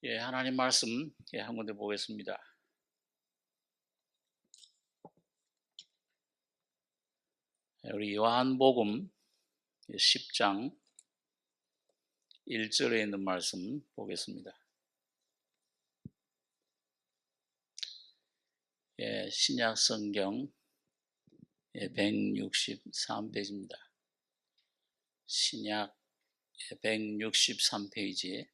하나님 말씀 한 군데 보겠습니다. 우리 요한복음 10장 1절에 있는 말씀 보겠습니다. 신약 성경 163페이지입니다. 신약 163페이지.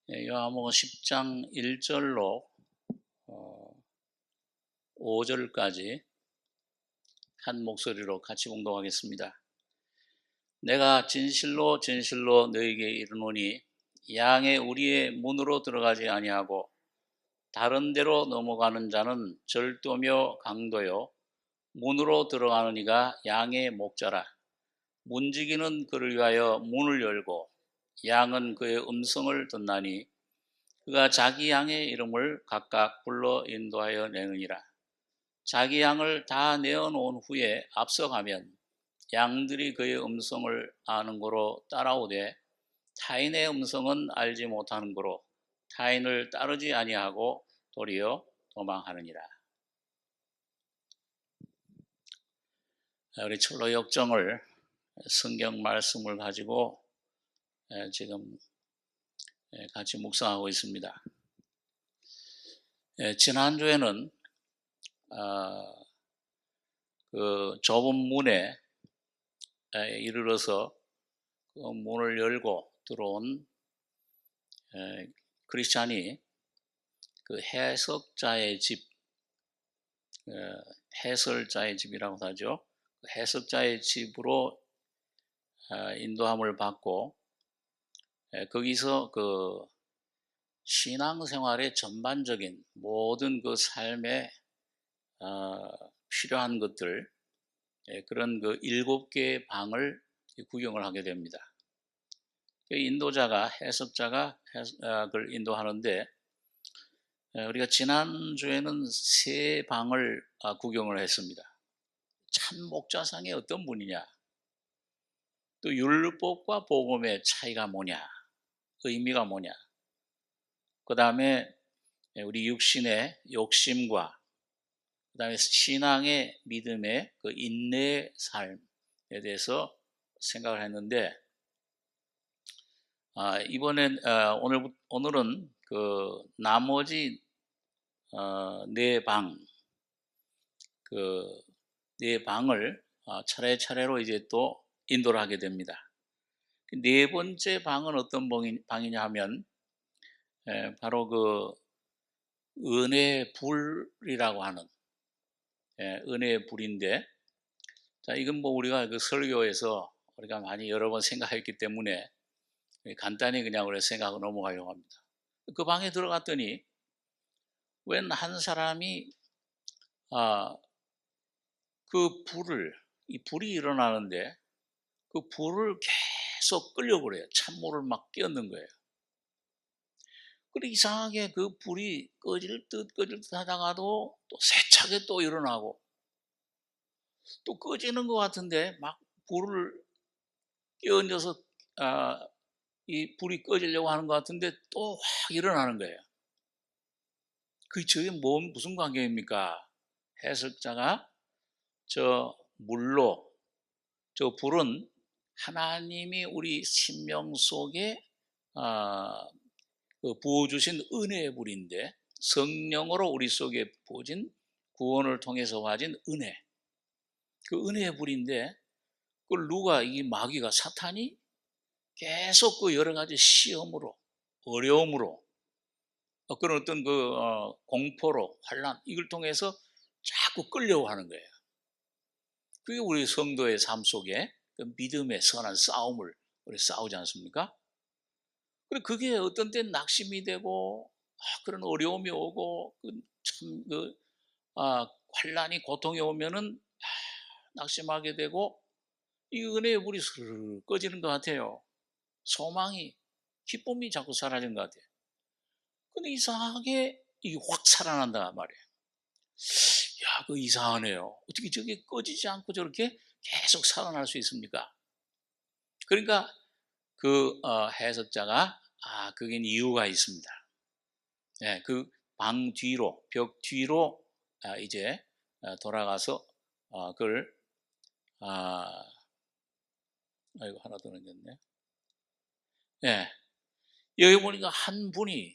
요한복음 10장 1절로 5절까지 한 목소리로 같이 봉독하겠습니다. 내가 진실로 진실로 너희에게 이르노니 양의 우리의 문으로 들어가지 아니하고 다른 데로 넘어가는 자는 절도며 강도요 문으로 들어가는 이가 양의 목자라. 문지기는 그를 위하여 문을 열고 양은 그의 음성을 듣나니 그가 자기 양의 이름을 각각 불러 인도하여 내느니라. 자기 양을 다 내어놓은 후에 앞서가면 양들이 그의 음성을 아는 고로 따라오되 타인의 음성은 알지 못하는 고로 타인을 따르지 아니하고 도리어 도망하느니라. 우리 철로 역정을 성경 말씀을 가지고 지금 같이 묵상하고 있습니다. 지난주에는 그 좁은 문에 이르러서 그 문을 열고 들어온 크리스찬이 그 해석자의 집, 해설자의 집이라고 하죠. 해석자의 집으로 인도함을 받고 거기서 그 신앙생활의 전반적인 모든 그 삶에 필요한 것들, 그런 그 7개의 방을 구경을 하게 됩니다. 인도자가, 해석자가 그걸 인도하는데 우리가 지난주에는 3방을 구경을 했습니다. 참 목자상이 어떤 분이냐, 또 율법과 복음의 차이가 뭐냐, 의미가 뭐냐, 그 다음에 우리 육신의 욕심과 그 다음에 신앙의 믿음의 그 인내의 삶에 대해서 생각을 했는데 이번엔 오늘은 그 나머지 4방, 그 4방을 차례차례로 이제 또 인도를 하게 됩니다. 4번째 방은 어떤 방이냐 하면 바로 그 은혜의 불이라고 하는 은혜의 불인데, 자, 이건 뭐 우리가 그 설교에서 우리가 많이 여러 번 생각했기 때문에 간단히 그냥 우리 생각하고 넘어가려고 합니다. 그 방에 들어갔더니 웬 한 사람이 그 이 불이 일어나는데 그 불을 계속 끌려버려요. 찬물을 막 끼얹는 거예요. 그리고 이상하게 그 불이 꺼질 듯 하다가도 또 세차게 또 일어나고 또 꺼지는 것 같은데 막 불을 끼얹어서 이 불이 꺼지려고 하는 것 같은데 또 확 일어나는 거예요. 저게 무슨 관계입니까? 해석자가 저 물로, 저 불은 하나님이 우리 심령 속에 부어주신 은혜의 불인데, 성령으로 우리 속에 부어진 구원을 통해서 와진 은혜, 그 은혜의 불인데 그걸 누가, 이 마귀가, 사탄이 계속 그 여러 가지 시험으로, 어려움으로, 그런 어떤 그 공포로, 환난, 이걸 통해서 자꾸 끌려고 하는 거예요. 그게 우리 성도의 삶 속에 그 믿음의 선한 싸움을 우리 싸우지 않습니까? 그리고 그게 어떤 때는 낙심이 되고 그런 어려움이 오고 환난이, 고통이 오면은 낙심하게 되고 이 은혜의 불이 스르르 꺼지는 것 같아요. 소망이, 기쁨이 자꾸 사라지는 것 같아요. 근데 이상하게 이게 확 살아난다 말이에요. 야, 그 이상하네요. 어떻게 저게 꺼지지 않고 저렇게 계속 살아날 수 있습니까? 그러니까 그 해석자가 그게 이유가 있습니다. 예, 그 방 뒤로, 벽 뒤로 이제 돌아가서 그걸 아이고 하나 더 넘겼네. 예, 여기 보니까 한 분이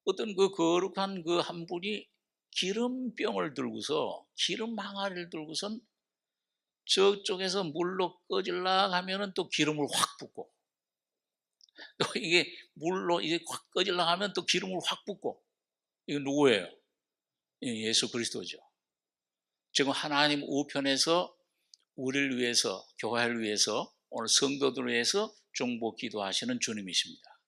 어떤 그 거룩한 그 한 분이 기름병을 들고서 기름 항아리를 들고선 저쪽에서 물로 꺼질라 하면은 또 기름을 확 붓고 또 이게 물로 이게 확 꺼질라 하면 또 기름을 확 붓고 이거 누구예요? 예수 그리스도죠. 지금 하나님 우편에서 우리를 위해서 교회를 위해서 오늘 성도들을 위해서 중보 기도하시는 주님이십니다.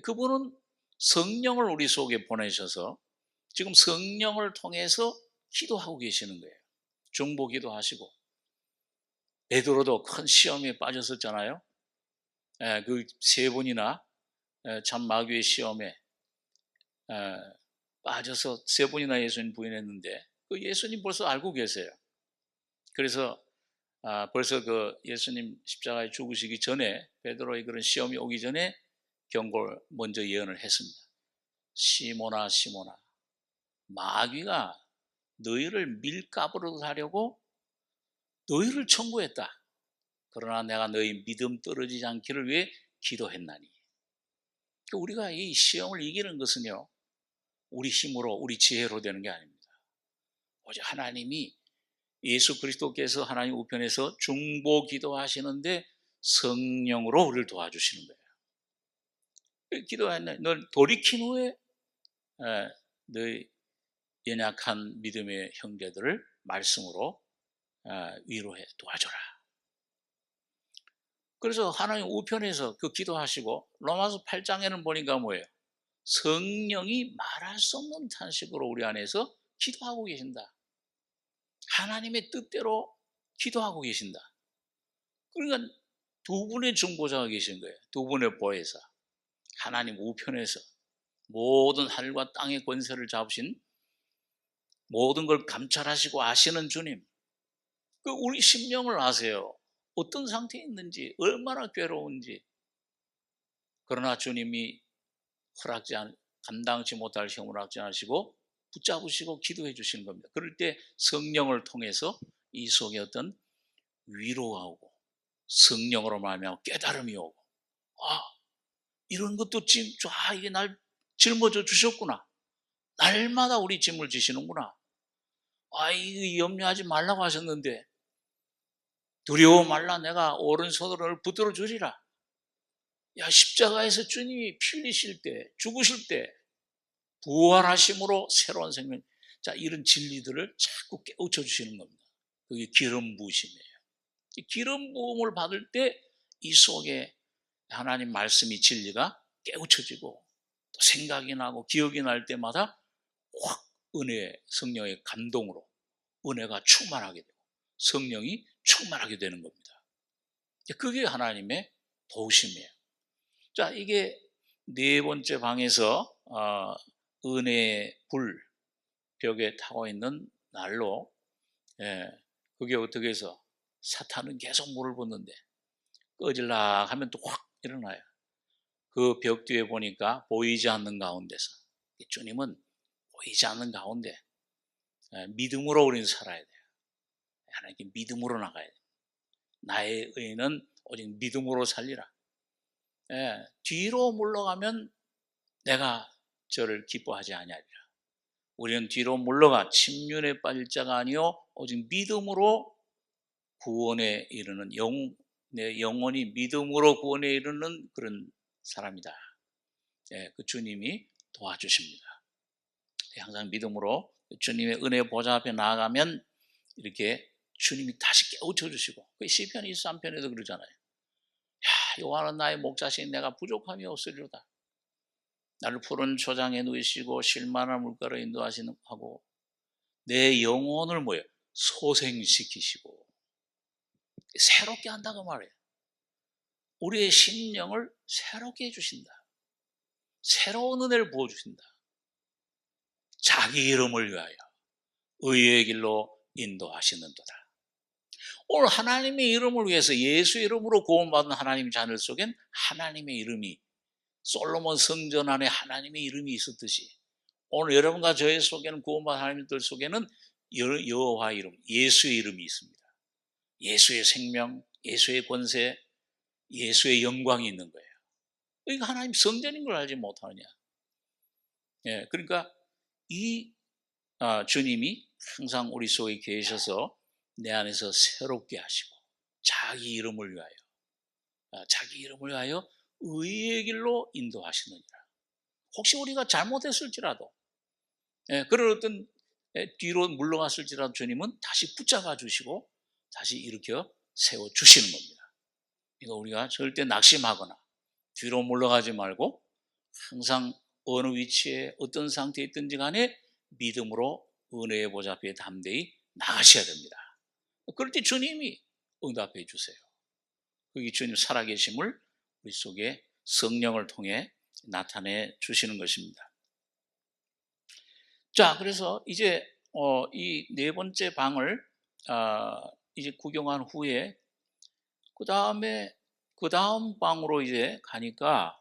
그분은 성령을 우리 속에 보내셔서 지금 성령을 통해서 기도하고 계시는 거예요. 중보 기도하시고 베드로도 큰 시험에 빠졌었잖아요. 그 세 번이나 참 마귀의 시험에 빠져서 세 번이나 예수님 부인했는데 그 예수님 벌써 알고 계세요. 그래서 벌써 그 예수님 십자가에 죽으시기 전에 베드로의 그런 시험이 오기 전에 경고를 먼저 예언을 했습니다. 시몬아 시몬아 마귀가 너희를 밀가부로 하려고 너희를 청구했다. 그러나 내가 너희 믿음 떨어지지 않기를 위해 기도했나니. 우리가 이 시험을 이기는 것은요 우리 힘으로 우리 지혜로 되는 게 아닙니다. 오직 하나님이 예수 그리스도께서 하나님 우편에서 중보 기도하시는데 성령으로 우리를 도와주시는 거예요. 기도했네. 널 돌이킨 후에 너희 연약한 믿음의 형제들을 말씀으로 위로해 도와줘라. 그래서 하나님 우편에서 그 기도하시고 로마서 8장에는 보니까 뭐예요? 성령이 말할 수 없는 탄식으로 우리 안에서 기도하고 계신다. 하나님의 뜻대로 기도하고 계신다. 그러니까 두 분의 중보자가 계신 거예요. 두 분의 보혜사. 하나님 우편에서 모든 하늘과 땅의 권세를 잡으신 모든 걸 감찰하시고 아시는 주님. 그 우리 심령을 아세요. 어떤 상태에 있는지, 얼마나 괴로운지. 그러나 주님이 감당치 못할 시험을 허락지 않으시고 붙잡으시고 기도해 주시는 겁니다. 그럴 때 성령을 통해서 이 속에 어떤 위로가 오고 성령으로 말미암아 깨달음이 오고 이런 것도 지금 이게 날 짊어져 주셨구나. 날마다 우리 짐을 지시는구나. 이거 염려하지 말라고 하셨는데 두려워 말라 내가 오른손으로 붙들어 주리라. 십자가에서 주님이 피 흘리실 때 죽으실 때 부활하심으로 새로운 생명 이런 진리들을 자꾸 깨우쳐 주시는 겁니다. 그게 기름 부으심이에요. 기름 부음을 받을 때 이 속에 하나님 말씀이 진리가 깨우쳐지고 또 생각이 나고 기억이 날 때마다 확 성령의 감동으로 은혜가 충만하게 되고 성령이 충만하게 되는 겁니다. 그게 하나님의 도우심이에요. 이게 네 번째 방에서 은혜의 불 벽에 타고 있는 날로 그게 어떻게 해서 사탄은 계속 물을 붓는데 꺼질라 하면 또 확 일어나요. 그 벽 뒤에 보니까 보이지 않는 가운데서 주님은 보이지 않는 가운데 믿음으로 우리는 살아야 돼요. 하나님께 믿음으로 나가야 돼요. 나의 의는 오직 믿음으로 살리라. 뒤로 물러가면 내가 저를 기뻐하지 아니하리라. 우리는 뒤로 물러가 침륜에 빠질 자가 아니요 오직 믿음으로 구원에 이르는 내 영혼이 믿음으로 구원에 이르는 그런 사람이다. 그 주님이 도와주십니다. 항상 믿음으로 주님의 은혜 보좌 앞에 나아가면 이렇게 주님이 다시 깨우쳐 주시고 시편 23편에도 그러잖아요. 여호와는 나의 목자신 내가 부족함이 없으리로다. 나를 푸른 초장에 누이시고 쉴만한 물가로 인도하시는 하고 내 영혼을 소생시키시고 새롭게 한다고 말해요. 우리의 심령을 새롭게 해주신다. 새로운 은혜를 부어주신다. 자기 이름을 위하여 의의 길로 인도하시는도다. 오늘 하나님의 이름을 위해서 예수의 이름으로 구원받은 하나님의 자녀 속엔 하나님의 이름이, 솔로몬 성전 안에 하나님의 이름이 있었듯이 오늘 여러분과 저의 속에는, 구원받은 하나님들 속에는 여호와 이름, 예수의 이름이 있습니다. 예수의 생명, 예수의 권세, 예수의 영광이 있는 거예요. 이거 하나님 성전인 걸 알지 못하느냐. 예, 그러니까 이 주님이 항상 우리 속에 계셔서 내 안에서 새롭게 하시고 자기 이름을 위하여 의의 길로 인도하시느니라. 혹시 우리가 잘못했을지라도, 그런 어떤 뒤로 물러갔을지라도 주님은 다시 붙잡아 주시고 다시 일으켜 세워 주시는 겁니다. 그러니까 우리가 절대 낙심하거나 뒤로 물러가지 말고 항상 어느 위치에 어떤 상태에 있든지 간에 믿음으로 은혜의 보좌 앞에 담대히 나가셔야 됩니다. 그럴 때 주님이 응답해 주세요. 그게 주님 살아계심을 우리 속에 성령을 통해 나타내 주시는 것입니다. 자, 그래서 이제 이 네 번째 방을 이제 구경한 후에 그 다음 방으로 이제 가니까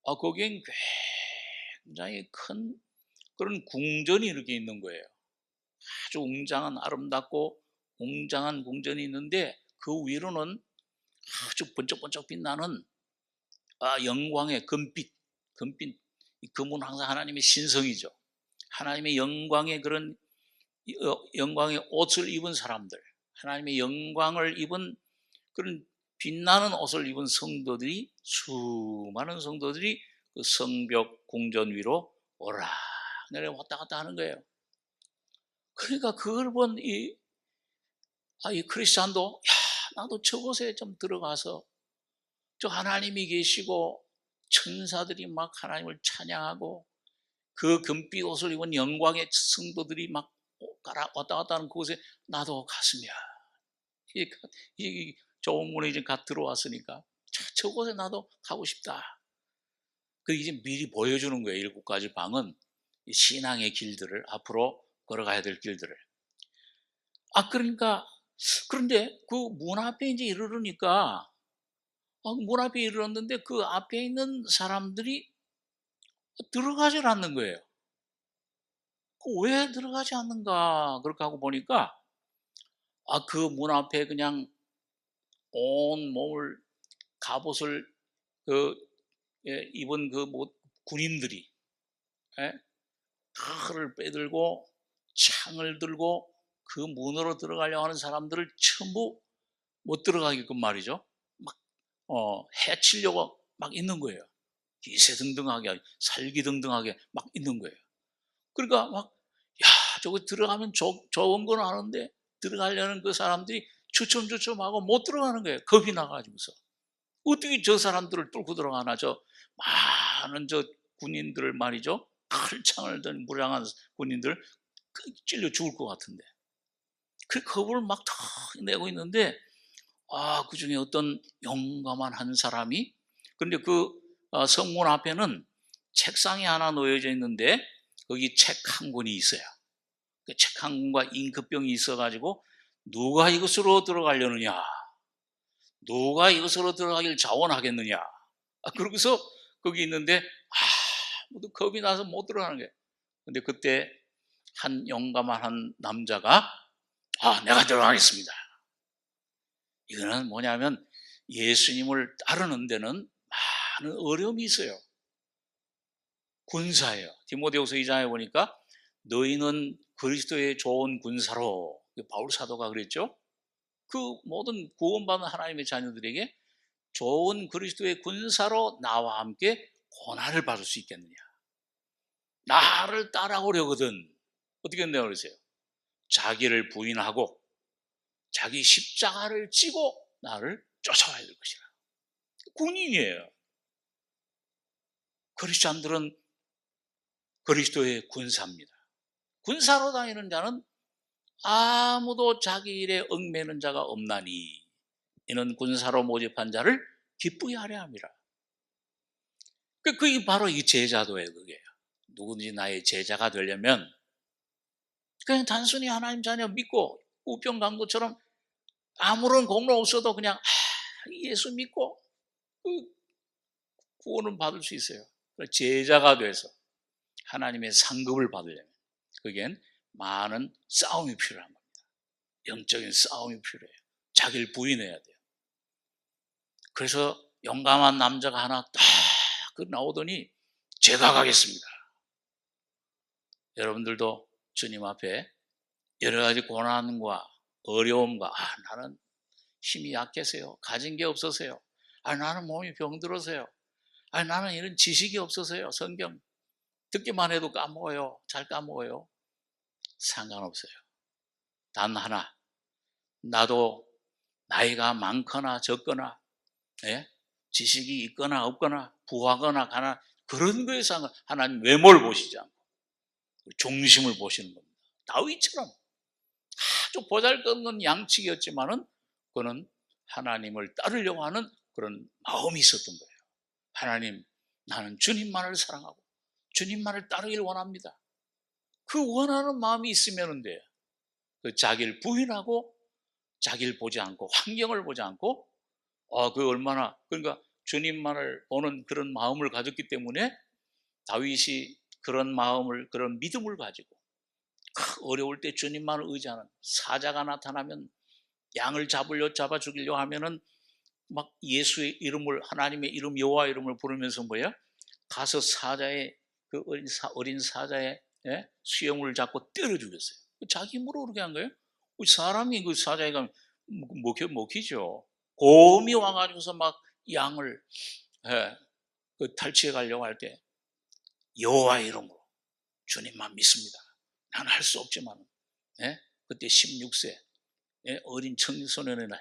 거기엔 굉장히 큰 그런 궁전이 이렇게 있는 거예요. 아주 웅장한, 아름답고 웅장한 궁전이 있는데 그 위로는 아주 번쩍번쩍 빛나는 영광의 금빛. 이 금은 항상 하나님의 신성이죠. 하나님의 영광의 그런 영광의 옷을 입은 사람들, 하나님의 영광을 입은 그런 빛나는 옷을 입은 성도들이, 수많은 성도들이 그 성벽 궁전 위로 오락내리 왔다 갔다 하는 거예요. 그러니까 그걸 본 이 크리스찬도, 나도 저곳에 좀 들어가서 저 하나님이 계시고 천사들이 막 하나님을 찬양하고 그 금빛 옷을 입은 영광의 성도들이 막 왔다 갔다 하는 그곳에 나도 갔으면, 이 좋은 문에 이제 갓 들어왔으니까 저곳에 나도 가고 싶다. 그 이제 미리 보여주는 거예요. 7가지 방은 신앙의 길들을, 앞으로 걸어가야 될 길들을. 그런데 그 문 앞에 이제 이르르니까 문 앞에 이르렀는데 그 앞에 있는 사람들이 들어가질 않는 거예요. 왜 들어가지 않는가 그렇게 하고 보니까 그 문 앞에 그냥 온 몸을 갑옷을 입은 군인들이 칼을 빼들고 창을 들고 그 문으로 들어가려고 하는 사람들을 전부 못 들어가게끔 말이죠. 막 해치려고 막 있는 거예요. 기세등등하게, 살기등등하게 막 있는 거예요. 그러니까 막 저거 들어가면 좋은 건 아는데 들어가려는 그 사람들이 주춤주춤하고 못 들어가는 거예요. 겁이 나가지고서. 어떻게 저 사람들을 뚫고 들어가나. 저 많은 저 군인들을 말이죠. 칼창을 든 무량한 군인들 찔려 죽을 것 같은데. 그 겁을 막 탁 내고 있는데 그 중에 어떤 용감한 한 사람이, 그런데 그 성문 앞에는 책상이 하나 놓여져 있는데 거기 책 한 권이 있어요. 그 책 한 권과 잉크병이 있어가지고 누가 이것으로 들어가려느냐, 누가 이것으로 들어가길 자원하겠느냐. 그러고서 거기 있는데 모두 겁이 나서 못 들어가는 거예요. 근데 그때 한 용감한 한 남자가 내가 들어가겠습니다. 이거는 뭐냐면 예수님을 따르는 데는 많은 어려움이 있어요. 군사예요. 디모데후서 2장에 보니까 너희는 그리스도의 좋은 군사로, 바울 사도가 그랬죠. 그 모든 구원받은 하나님의 자녀들에게 좋은 그리스도의 군사로 나와 함께 고난을 받을 수 있겠느냐. 나를 따라오려거든 어떻게 했냐고 그러세요. 자기를 부인하고 자기 십자가를 지고 나를 쫓아와야 될 것이라. 군인이에요. 크리스찬들은 그리스도의 군사입니다. 군사로 다니는 자는 아무도 자기 일에 얽매는 자가 없나니 이는 군사로 모집한 자를 기쁘게 하려 함이라. 그게 바로 이 제자도예요. 그게 누구든지 나의 제자가 되려면 그냥 단순히 하나님 자녀 믿고 우병강도처럼 아무런 공로 없어도 그냥 예수 믿고 구원을 받을 수 있어요. 제자가 돼서 하나님의 상급을 받으려면 그겐 많은 싸움이 필요한 겁니다. 영적인 싸움이 필요해요. 자기를 부인해야 돼요. 그래서 용감한 남자가 하나 딱 나오더니 제가 가겠습니다. 여러분들도 주님 앞에 여러 가지 고난과 어려움과 나는 힘이 약해서요. 가진 게 없어서요. 나는 몸이 병들어서요. 나는 이런 지식이 없어서요. 성경 듣기만 해도 까먹어요. 잘 까먹어요. 상관없어요. 단 하나, 나도 나이가 많거나 적거나 지식이 있거나 없거나 부하거나 가나 그런 거에 상관 하나님 외모를 보시지 않고 중심을 보시는 겁니다. 다윗처럼 아주 보잘것없는 양측이었지만은 그는 하나님을 따르려고 하는 그런 마음이 있었던 거예요. 하나님, 나는 주님만을 사랑하고 주님만을 따르길 원합니다. 그 원하는 마음이 있으면 돼요. 그 자기를 부인하고 자기를 보지 않고 환경을 보지 않고 그 얼마나 그러니까 주님만을 보는 그런 마음을 가졌기 때문에 다윗이 그런 마음을 그런 믿음을 가지고 어려울 때 주님만을 의지하는 사자가 나타나면 양을 잡아 죽이려고 하면은 막 예수의 이름을 하나님의 이름 여호와 이름을 부르면서 뭐야? 가서 사자의 그 어린 사자의 수염을 잡고 때려 죽였어요. 자기 힘으로 그렇게 한 거예요. 사람이 그 사자에 가면 먹히죠. 곰이 와가지고서 막 양을 탈취해 가려고 할 때 여호와 이름으로 주님만 믿습니다. 나는 할 수 없지만 그때 16세 어린 청소년의 나이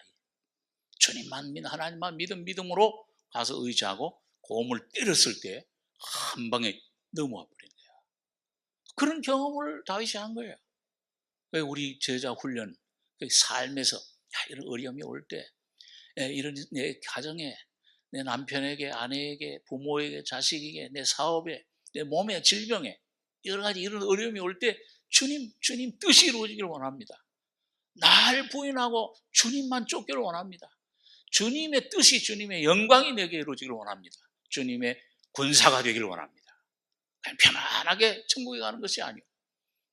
주님만 하나님만 믿음으로 가서 의지하고 곰을 때렸을 때 한 방에 넘어와 버린 거야. 그런 경험을 다윗이 한 거예요. 우리 제자 훈련 삶에서 이런 어려움이 올 때 이런 내 가정에 내 남편에게 아내에게 부모에게 자식에게 내 사업에 내 몸에 질병에 여러 가지 이런 어려움이 올 때 주님 뜻이 이루어지기를 원합니다. 날 부인하고 주님만 쫓기를 원합니다. 주님의 뜻이 주님의 영광이 내게 이루어지기를 원합니다. 주님의 군사가 되기를 원합니다. 그냥 편안하게 천국에 가는 것이 아니고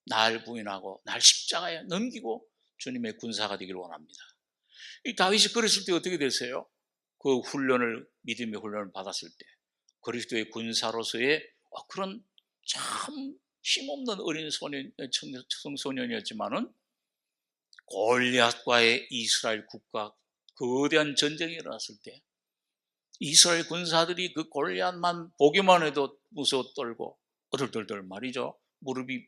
날 부인하고 날 십자가에 넘기고 주님의 군사가 되기를 원합니다. 이 다윗이 그랬을 때 어떻게 됐어요? 그 믿음의 훈련을 받았을 때 그리스도의 군사로서의 그런 참 힘없는 어린 청소년이었지만은 골리앗과의 이스라엘 국가 거대한 전쟁이 일어났을 때 이스라엘 군사들이 그 골리앗만 보기만 해도 무서워 떨고 어들떨떨 말이죠. 무릎이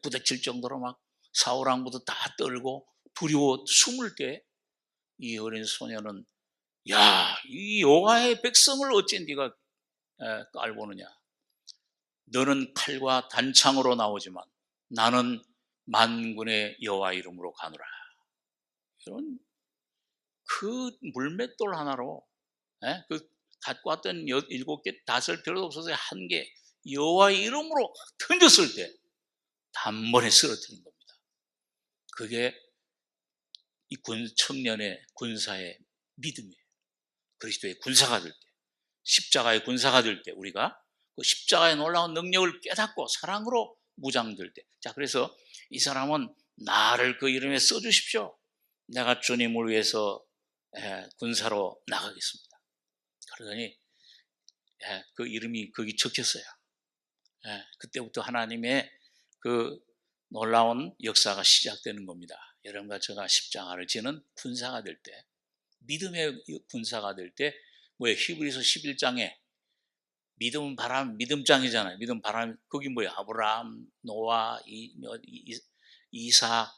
부딪힐 정도로 막 사울왕부도 다 떨고 두려워 숨을 때 이 어린 소녀는 이 여호와의 백성을 어찌 네가 깔보느냐. 너는 칼과 단창으로 나오지만 나는 만군의 여호와 이름으로 가노라. 이런 그 물맷돌 하나로 그 갖고 왔던 7개 다 쓸 필요도 없어서 한 개 여호와의 이름으로 던졌을 때 단번에 쓰러뜨린 겁니다. 그게 이 청년의 군사의 믿음이에요. 그리스도의 군사가 될 때, 십자가의 군사가 될 때 우리가 그 십자가의 놀라운 능력을 깨닫고 사랑으로 무장될 때, 그래서 이 사람은 나를 그 이름에 써주십시오. 내가 주님을 위해서 군사로 나가겠습니다. 그러더니 그 이름이 거기 적혔어요. 그때부터 하나님의 그 놀라운 역사가 시작되는 겁니다. 여러분과 제가 십자가를 지는 군사가 될 때, 믿음의 군사가 될 때, 히브리서 11장에 믿음은 바람, 믿음장이잖아요. 믿음 바람, 거기 아브라함, 노아, 이삭,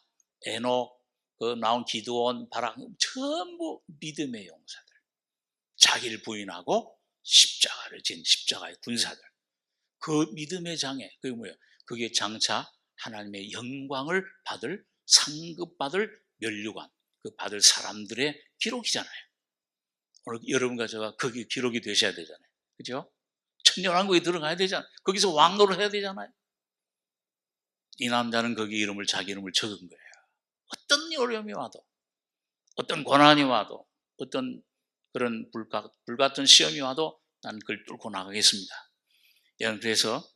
에녹, 그 나온 기드온, 바람, 전부 믿음의 용사들. 자기를 부인하고 십자가를 진 십자가의 군사들. 그 믿음의 장에, 그게 장차 하나님의 영광을 받을, 상급받을 면류관, 그 받을 사람들의 기록이잖아요. 오늘 여러분과 제가 거기 기록이 되셔야 되잖아요. 그죠? 천년왕국에 들어가야 되잖아요. 거기서 왕노를 해야 되잖아요. 이 남자는 거기 자기 이름을 적은 거예요. 어떤 어려움이 와도 어떤 고난이 와도 어떤 그런 불같은 시험이 와도 난 그걸 뚫고 나가겠습니다. 여러분, 그래서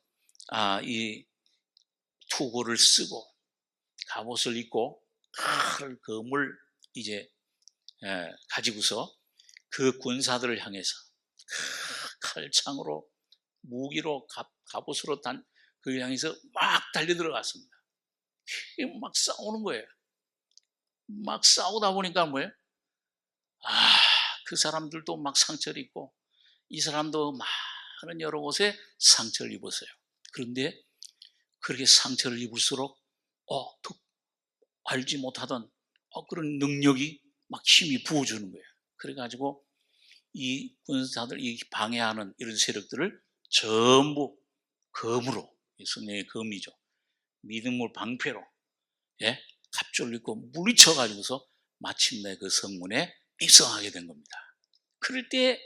이 투구를 쓰고 갑옷을 입고 칼을 검을 이제 가지고서 그 군사들을 향해서 칼창으로 무기로 갑옷으로 그 향해서 막 달려들어갔습니다. 막 싸우는 거예요. 막 싸우다 보니까 뭐예요? 그 사람들도 막 상처를 입고 이 사람도 많은 여러 곳에 상처를 입었어요. 그런데 그렇게 상처를 입을수록 더 알지 못하던 그런 능력이 막 힘이 부어주는 거예요. 그래가지고 이 군사들, 이 방해하는 이런 세력들을 전부 검으로, 성령의 검이죠, 믿음을 방패로 갑주를 입고 물리쳐가지고서 마침내 그 성문에 입성하게 된 겁니다. 그럴 때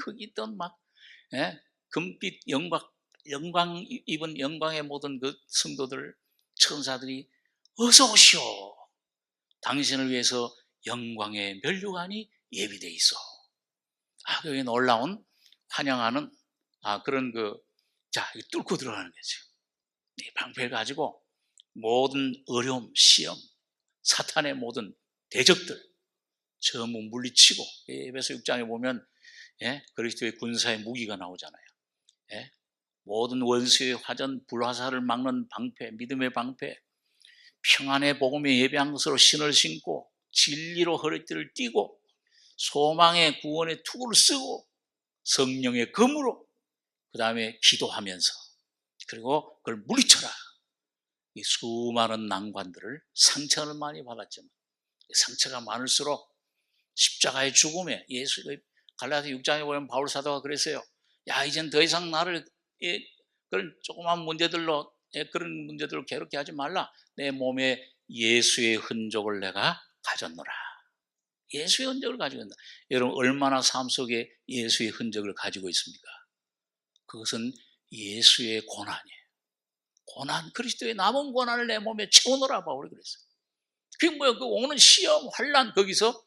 거기 있던 막 금빛 영광 입은 영광의 모든 그 성도들, 천사들이 어서 오시오, 당신을 위해서 영광의 면류관이 예비되어 있어. 그게 놀라운 환영하는 그런 뚫고 들어가는 거죠. 이 방패를 가지고 모든 어려움, 시험, 사탄의 모든 대적들 전부 물리치고, 에베소 6장에 보면 그리스도의 군사의 무기가 나오잖아요. 모든 원수의 화전, 불화살을 막는 방패, 믿음의 방패, 평안의 복음의 예배한 것으로 신을 신고 진리로 허리띠를 띠고 소망의 구원의 투구를 쓰고 성령의 검으로 그 다음에 기도하면서 그리고 그걸 물리쳐라. 이 수많은 난관들을 상처를 많이 받았지만 상처가 많을수록 십자가의 죽음에 예수의 갈라디아 6장에 보면 바울 사도가 그랬어요. 이젠 더 이상 나를 그런 조그만 문제들로 그런 문제들로 괴롭게 하지 말라. 내 몸에 예수의 흔적을 내가 가졌노라. 예수의 흔적을 가지고 있다. 여러분, 얼마나 삶 속에 예수의 흔적을 가지고 있습니까? 그것은 예수의 고난이에요. 고난, 그리스도의 남은 고난을 내 몸에 채우노라 바울이 그랬어요. 그게 뭐야? 그 오는 시험, 환난 거기서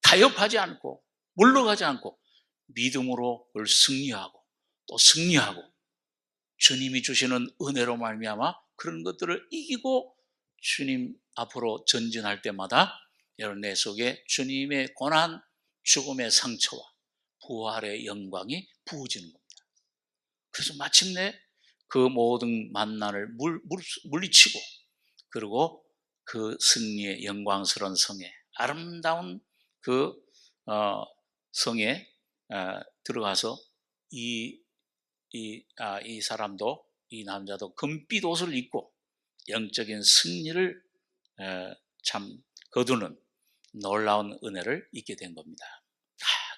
타협하지 않고 물러가지 않고 믿음으로 그걸 승리하고 또 승리하고 주님이 주시는 은혜로 말미암아 그런 것들을 이기고 주님 앞으로 전진할 때마다 여러분 내 속에 주님의 고난, 죽음의 상처와 부활의 영광이 부어지는 겁니다. 그래서 마침내 그 모든 만난을 물리치고 그리고 그 승리의 영광스러운 성에, 아름다운 그 성에 들어가서 이 사람도, 이 남자도 금빛 옷을 입고 영적인 승리를 참 거두는 놀라운 은혜를 잊게 된 겁니다.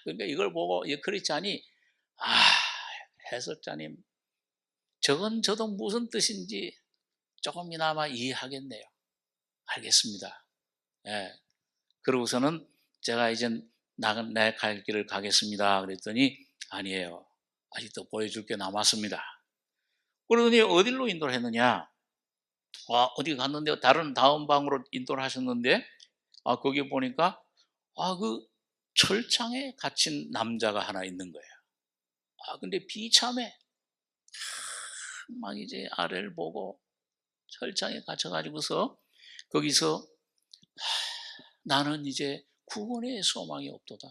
그러니까 이걸 보고 크리스찬이 해석자님, 저건 저도 무슨 뜻인지 조금이나마 이해하겠네요. 알겠습니다. 그러고서는 제가 이제 내 갈 길을 가겠습니다. 그랬더니 아니에요. 아직도 보여줄 게 남았습니다. 그러더니 어디로 인도를 했느냐? 어디 갔는데 다음 방으로 인도를 하셨는데 거기 보니까 그 철창에 갇힌 남자가 하나 있는 거예요. 근데 비참해. 막 이제 아래를 보고 철창에 갇혀가지고서 거기서 나는 이제 구원의 소망이 없도다.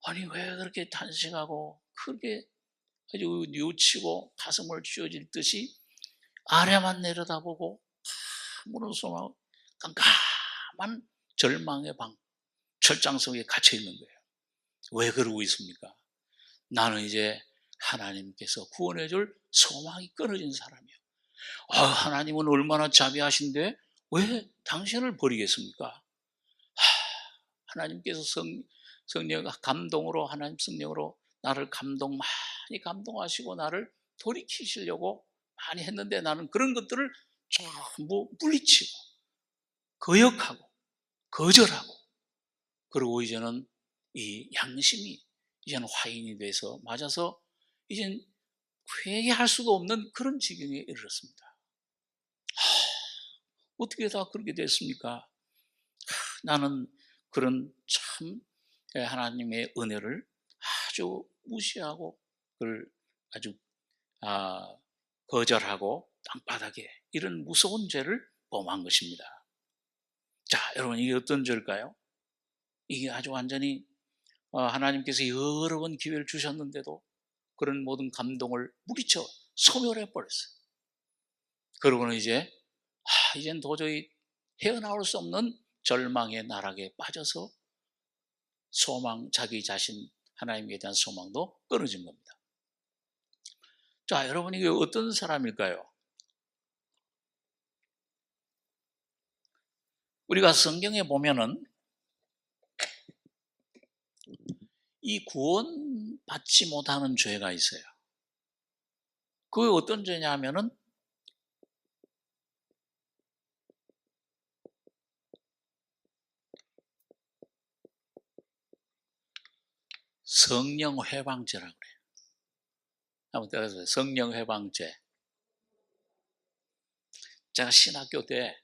아니 왜 그렇게 탄식하고 그렇게 아주 뉘우치고 가슴을 쥐어질 듯이 아래만 내려다보고 아무런 소망, 깜깜한 절망의 방, 철장 속에 갇혀 있는 거예요. 왜 그러고 있습니까? 나는 이제 하나님께서 구원해 줄 소망이 끊어진 사람이에요. 하나님은 얼마나 자비하신데 왜 당신을 버리겠습니까? 하나님께서 성령 감동으로, 하나님 성령으로 나를 많이 감동하시고 나를 돌이키시려고 많이 했는데 나는 그런 것들을 전부 물리치고 거역하고 거절하고 그리고 이제는 이 양심이 이제는 화인이 돼서 맞아서 이젠 회개할 수도 없는 그런 지경에 이르렀습니다. 어떻게 다 그렇게 됐습니까? 나는 그런 참 하나님의 은혜를 아주 무시하고 그걸 아주 거절하고 땅바닥에 이런 무서운 죄를 범한 것입니다. 자, 여러분, 이게 어떤 죄일까요? 이게 아주 완전히 하나님께서 여러 번 기회를 주셨는데도 그런 모든 감동을 물리쳐 소멸해 버렸어요. 그러고는 이젠 도저히 헤어나올 수 없는 절망의 나락에 빠져서 자기 자신 하나님에 대한 소망도 끊어진 겁니다. 자, 여러분, 이게 어떤 사람일까요? 우리가 성경에 보면은 이 구원받지 못하는 죄가 있어요. 그게 어떤 죄냐 하면은 성령 회방죄라고 그래요. 한번 따라서 성령 회방죄. 제가 신학교 때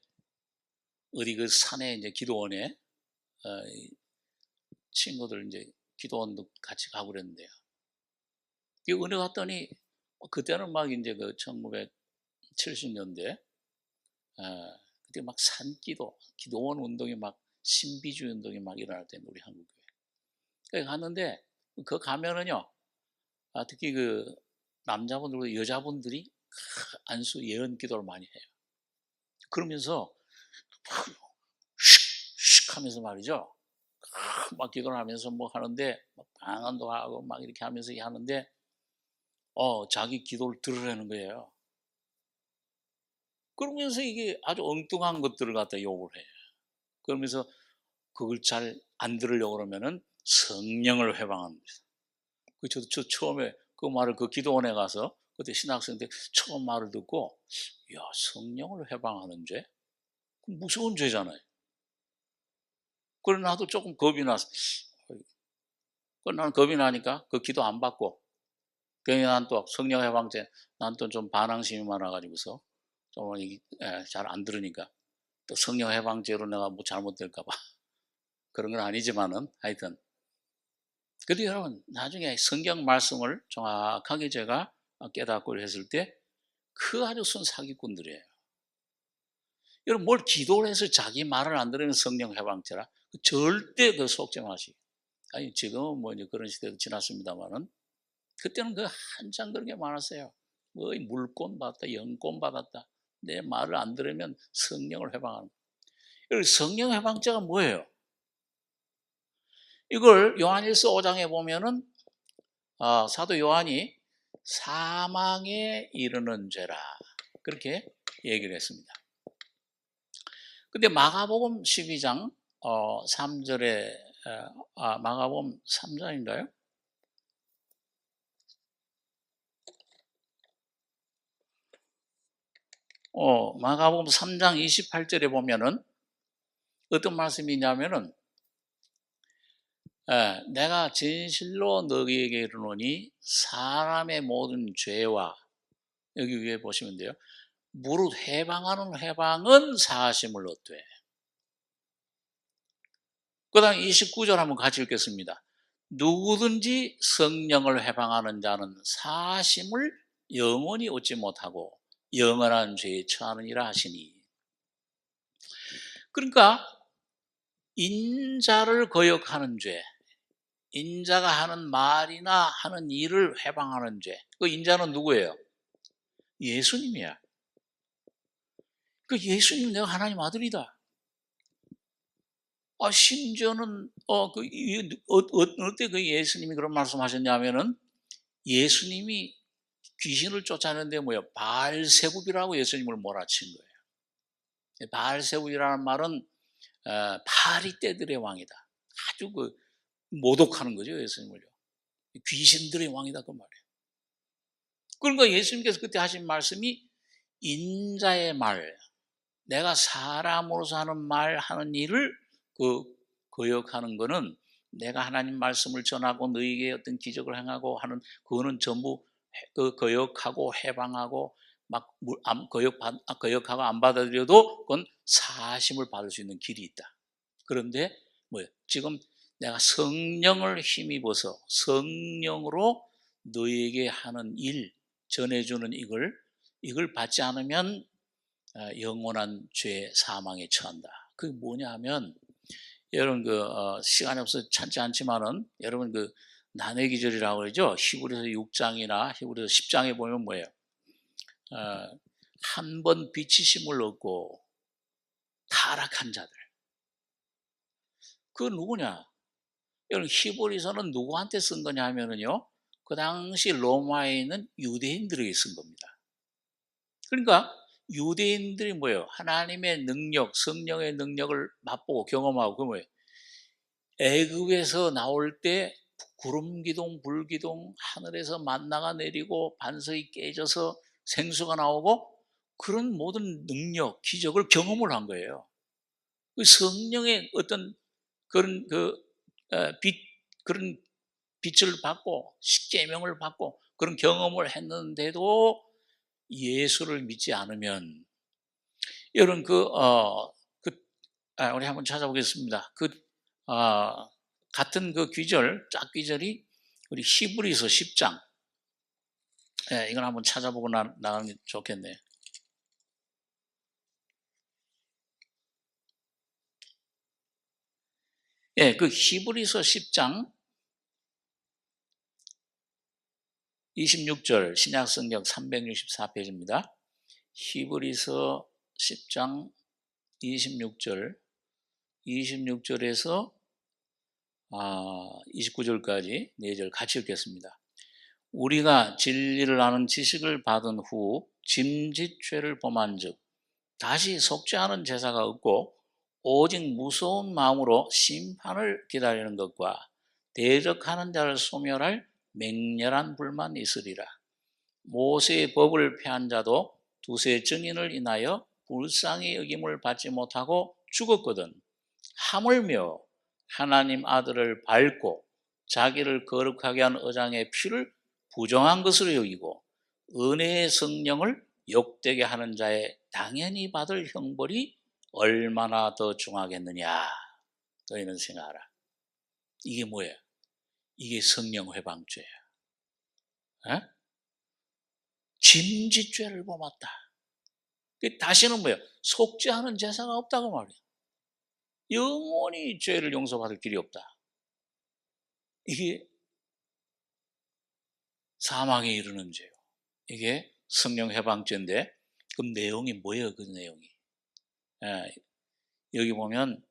어디 그 산에 기도원에 친구들 기도원도 같이 가고 그랬는데요. 이 은혜 갔더니 그때는 막 그 1970년대 그때 막 기도원 운동이 막 신비주의 운동이 막 일어날 때는 우리 한국교회. 그래서 갔는데 그 가면은요, 특히 그 남자분들과 여자분들이 안수 예언 기도를 많이 해요. 그러면서 슉슉 하면서 말이죠. 막 기도를 하면서 뭐 하는데 방언도 하고 막 이렇게 하면서 하는데 자기 기도를 들으라는 거예요. 그러면서 이게 아주 엉뚱한 것들을 갖다 욕을 해요. 그러면서 그걸 잘 안 들으려고 그러면은 성령을 회방합니다. 저 처음에 그 말을 그 기도원에 가서 그때 신학생 때 처음 말을 듣고, 야, 성령을 회방하는 죄? 무서운 죄잖아요. 그래 나도 조금 겁이 났어. 나는 겁이 나니까 그 기도 안 받고, 괜히 난 또 성령 회방죄, 난 또 좀 반항심이 많아가지고서 좀 잘 안 들으니까 또 성령 회방죄로 내가 뭐 잘못될까봐 그런 건 아니지만은 하여튼. 그래도 여러분, 나중에 성경 말씀을 정확하게 제가 깨닫고 했을 때 그 아주 순 사기꾼들이에요. 여러분, 뭘 기도를 해서 자기 말을 안 들으면 성령 해방죄라? 절대 그 속지 마시고. 아니, 지금은 뭐 그런 시대도 지났습니다만은 그때는 그 한참 그런 게 많았어요. 뭐 물권 받았다, 영권 받았다. 내 말을 안 들으면 성령을 해방하는. 여러분, 성령 해방죄가 뭐예요? 이걸 요한일서 5장에 보면은 사도 요한이 사망에 이르는 죄라 그렇게 얘기를 했습니다. 근데 마가복음 12장 3절에 마가복음 3장인가요? 마가복음 3장 28절에 보면은 어떤 말씀이 있냐면은 내가 진실로 너희에게 이르노니 사람의 모든 죄와, 여기 위에 보시면 돼요, 무릇 해방하는 해방은 사하심을 얻되. 그 다음 29절 한번 같이 읽겠습니다. 누구든지 성령을 해방하는 자는 사하심을 영원히 얻지 못하고 영원한 죄에 처하느니라 하시니. 그러니까 인자를 거역하는 죄, 인자가 하는 말이나 하는 일을 해방하는 죄. 그 인자는 누구예요? 예수님이야. 그 예수님 내가 하나님 아들이다. 심지어는 어때 그 예수님이 그런 말씀하셨냐면은 예수님이 귀신을 쫓아내는데 바알세불이라고 예수님을 몰아친 거예요. 바알세불이라는 말은 바리 떼들의 왕이다. 아주 모독하는 거죠, 예수님을요. 귀신들의 왕이다 그 말이에요. 그러니까 예수님께서 그때 하신 말씀이 인자의 말, 내가 사람으로서 하는 말 하는 일을 거역하는 거는 내가 하나님 말씀을 전하고 너희에게 어떤 기적을 행하고 하는 그거는 전부 거역하고 해방하고 막 거역하고 안 받아들여도 그건 사심을 받을 수 있는 길이 있다. 그런데 뭐예요? 지금 내가 성령을 힘입어서 성령으로 너에게 하는 일, 전해주는 이걸 받지 않으면 영원한 죄 사망에 처한다. 그게 뭐냐 하면 여러분 시간이 없어서 찾지 않지만은 여러분 난해 기절이라고 그러죠. 히브리서 6장이나 히브리서 10장에 보면 뭐예요? 한 번 비치심을 얻고 타락한 자들. 그 누구냐? 여러분 히브리서는 누구한테 쓴 거냐 하면은요. 그 당시 로마에 있는 유대인들에게 쓴 겁니다. 그러니까 유대인들이 뭐예요? 하나님의 능력, 성령의 능력을 맛보고 경험하고 그 뭐예요? 애굽에서 나올 때 구름 기둥, 불 기둥, 하늘에서 만나가 내리고 반석이 깨져서 생수가 나오고 그런 모든 능력, 기적을 경험을 한 거예요. 그 성령의 어떤 그런 그런 빛을 받고 십계명을 받고 그런 경험을 했는데도 예수를 믿지 않으면 여러분 우리 한번 찾아보겠습니다. 같은 짝 귀절이 우리 히브리서 10장. 이건 한번 찾아보고 나가는 게 좋겠네요. 히브리서 10장 26절 신약성경 364페이지입니다. 히브리서 10장 26절에서 29절까지 4절 같이 읽겠습니다. 우리가 진리를 아는 지식을 받은 후 짐짓죄를 범한 즉 다시 속지 않은 제사가 없고 오직 무서운 마음으로 심판을 기다리는 것과 대적하는 자를 소멸할 맹렬한 불만 있으리라. 모세의 법을 폐한 자도 두세 증인을 인하여 불쌍히 여김을 받지 못하고 죽었거든. 하물며 하나님 아들을 밟고 자기를 거룩하게 한 어장의 피를 부정한 것으로 여기고 은혜의 성령을 욕되게 하는 자의 당연히 받을 형벌이 얼마나 더 중하겠느냐. 너희는 생각하라. 이게 뭐예요? 이게 성령 회방죄야. 짐짓죄를 범했다. 다시는 뭐예요? 속지 않은 제사가 없다고 말이에요. 영원히 죄를 용서받을 길이 없다. 이게 사망에 이르는 죄요. 이게 성령 해방죄인데 그럼 내용이 뭐예요? 그 내용이 여기 보면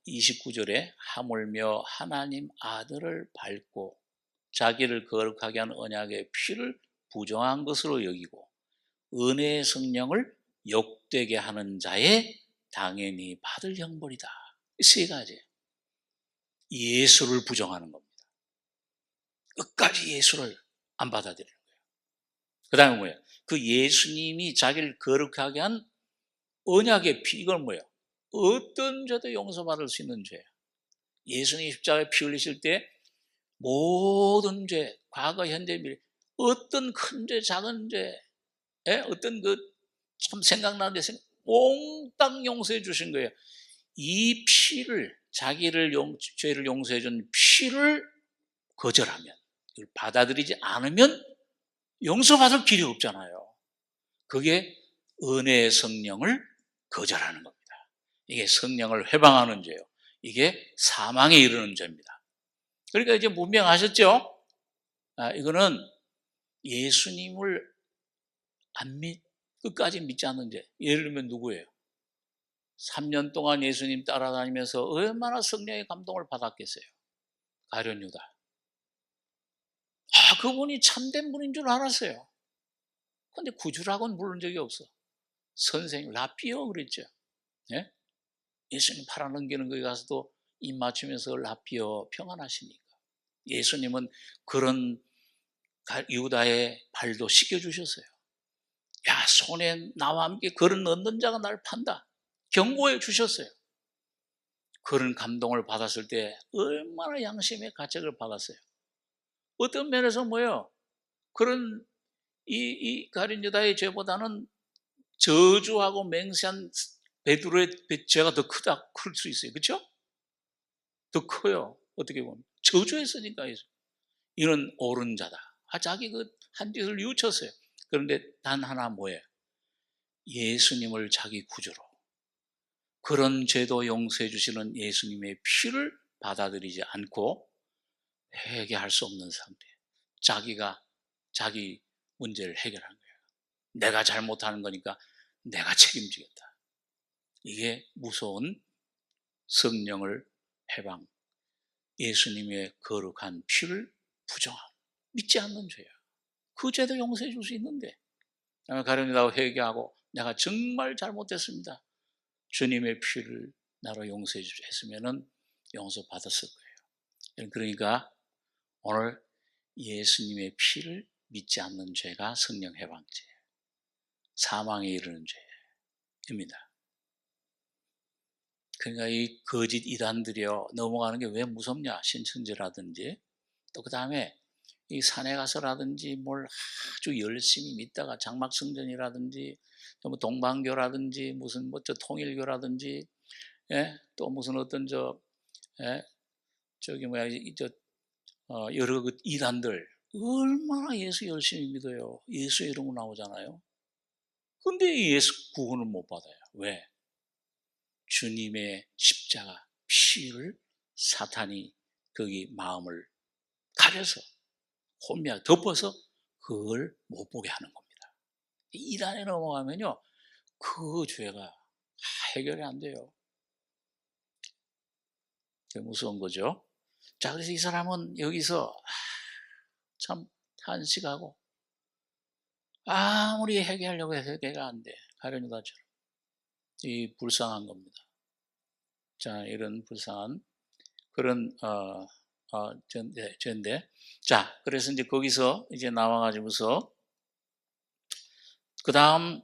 29절에 하물며 하나님 아들을 밟고 자기를 거룩하게 한 언약의 피를 부정한 것으로 여기고 은혜의 성령을 욕되게 하는 자의 당연히 받을 형벌이다. 세 가지. 예수를 부정하는 겁니다. 끝까지 예수를 안 받아들이는 거예요. 그 다음에 뭐예요? 그 예수님이 자기를 거룩하게 한 언약의 피, 이건 뭐예요? 어떤 죄도 용서받을 수 있는 죄예요. 예수님이 십자가에 피 흘리실 때 모든 죄, 과거, 현재, 미래, 어떤 큰 죄, 작은 죄, 어떤 참 생각나는 데 몽땅 용서해 주신 거예요. 이 피를, 죄를 용서해 준 피를 거절하면, 이걸 받아들이지 않으면 용서받을 길이 없잖아요. 그게 은혜의 성령을 거절하는 겁니다. 이게 성령을 회방하는 죄예요. 이게 사망에 이르는 죄입니다. 그러니까 이제 문명하셨죠? 이거는 예수님을 끝까지 믿지 않는 죄. 예를 들면 누구예요? 3년 동안 예수님 따라다니면서 얼마나 성령의 감동을 받았겠어요? 가룟 유다. 그분이 참된 분인 줄 알았어요. 근데 구주라고는 부른 적이 없어. 선생님, 라피어 그랬죠. 예? 예수님 팔아넘기는 거기 가서도 입 맞추면서 라피어 평안하십니까? 예수님은 그런 유다의 발도 씻겨주셨어요. 야, 손에 나와 함께 걸은 얻는 자가 날 판다. 경고해 주셨어요. 그런 감동을 받았을 때 얼마나 양심의 가책을 받았어요. 어떤 면에서 뭐예요? 그런 이 가룟 유다의 죄보다는 저주하고 맹세한 베드로의 죄가 더 클 수 있어요. 그렇죠? 더 커요. 어떻게 보면 저주했으니까. 이는 옳은 자다. 자기 한 짓을 뉘우쳤어요. 그런데 단 하나 뭐예요? 예수님을 자기 구주로, 그런 죄도 용서해 주시는 예수님의 피를 받아들이지 않고 회개할 수 없는 상태. 자기가 자기 문제를 해결한 거예요. 내가 잘못하는 거니까 내가 책임지겠다. 이게 무서운 성령을 해방, 예수님의 거룩한 피를 부정함, 믿지 않는 죄야. 그 죄도 용서해 줄 수 있는데 가련이라고 회개하고 내가 정말 잘못했습니다, 주님의 피를 나로 용서해 주셨으면 용서받았을 거예요. 그러니까 오늘 예수님의 피를 믿지 않는 죄가 성령 해방죄, 사망에 이르는 죄입니다. 그러니까 이 거짓 이단들이요, 넘어가는 게 왜 무섭냐? 신천지라든지 또 그 다음에 이 산에 가서라든지 뭘 아주 열심히 믿다가 장막성전이라든지 뭐 동방교라든지 무슨 저 통일교라든지, 예? 또 무슨 어떤 예? 저기 뭐야 여러 그 이단들 얼마나 예수 열심히 믿어요. 예수 이름으로 나오잖아요. 근데 예수 구원을 못 받아요. 왜? 주님의 십자가 피를 사탄이 거기 마음을 가려서 혼미하게 덮어서 그걸 못 보게 하는 겁니다. 이단에 넘어가면요, 그 죄가 해결이 안 돼요. 되게 무서운 거죠. 자, 그래서 이 사람은 여기서 참 탄식하고 아무리 해결하려고 해서 해결가 안 돼. 가룟유다처럼. 이 불쌍한 겁니다. 자, 이런 불쌍한 그런 죄인데, 자, 그래서 이제 거기서 이제 나와가지고서 그 다음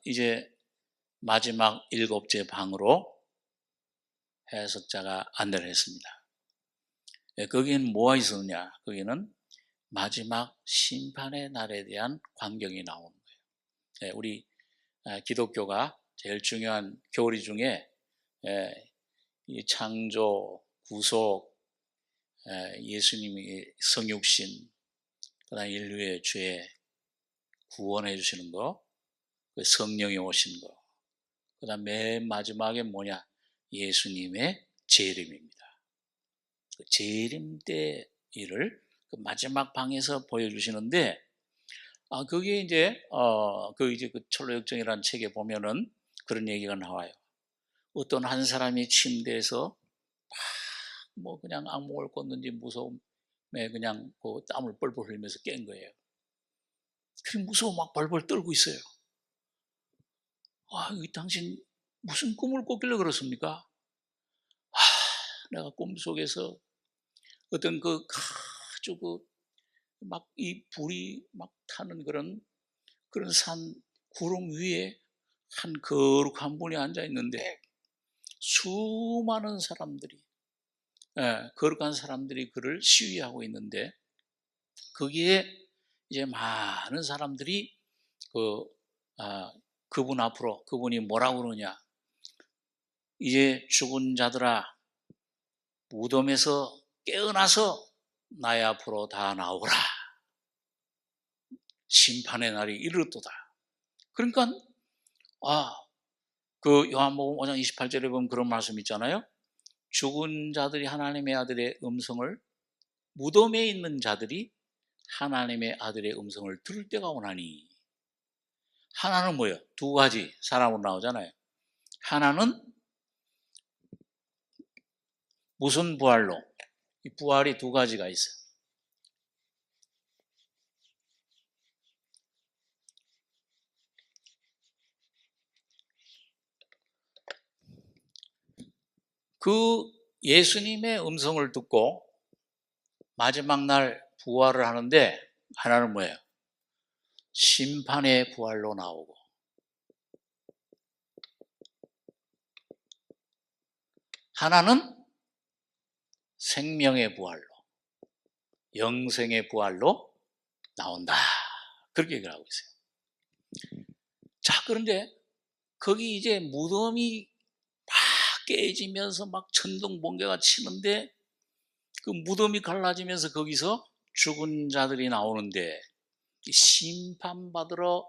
이제 마지막 7째 방으로 해석자가 안내를 했습니다. 거기는 뭐가 있었냐? 거기는 마지막 심판의 날에 대한 광경이 나오는 거예요. 우리 기독교가 제일 중요한 교리 중에 이 창조, 구속, 예수님이 성육신, 그다음 인류의 죄 구원해 주시는 거, 성령이 오신 거, 그다음 맨 마지막에 뭐냐? 예수님의 재림입니다. 그 재림 때 일을 그 마지막 방에서 보여주시는데, 거기에 이제 그 철로역정이라는 책에 보면은 그런 얘기가 나와요. 어떤 한 사람이 침대에서 뭐 그냥 악몽을 꿨는지 무서움에 그냥 그 땀을 뻘뻘 흘리면서 깬 거예요. 그 무서워 막 벌벌 떨고 있어요. 당신 무슨 꿈을 꿨길래 그렇습니까? 내가 꿈속에서 어떤 아주 막 이 불이 막 타는 그런 산 구름 위에 한 거룩한 분이 앉아 있는데 수많은 사람들이, 거룩한 사람들이 그를 시위하고 있는데 거기에 이제 많은 사람들이 그분 앞으로, 그분이 뭐라고 그러냐? 이제 죽은 자들아, 무덤에서 깨어나서 나의 앞으로 다 나오라. 심판의 날이 이르렀도다. 그러니까 그 요한복음 5장 28절에 보면 그런 말씀 있잖아요. 죽은 자들이 하나님의 아들의 음성을, 무덤에 있는 자들이 하나님의 아들의 음성을 들을 때가 오나니. 하나는 뭐예요? 두 가지 사람으로 나오잖아요. 하나는 무슨 부활로? 이 부활이 두 가지가 있어요. 그 예수님의 음성을 듣고 마지막 날 부활을 하는데, 하나는 뭐예요? 심판의 부활로 나오고, 하나는 생명의 부활로, 영생의 부활로 나온다. 그렇게 얘기를 하고 있어요. 자, 그런데 거기 이제 무덤이 막 깨지면서 막 천둥 번개가 치는데 그 무덤이 갈라지면서 거기서 죽은 자들이 나오는데 심판받으러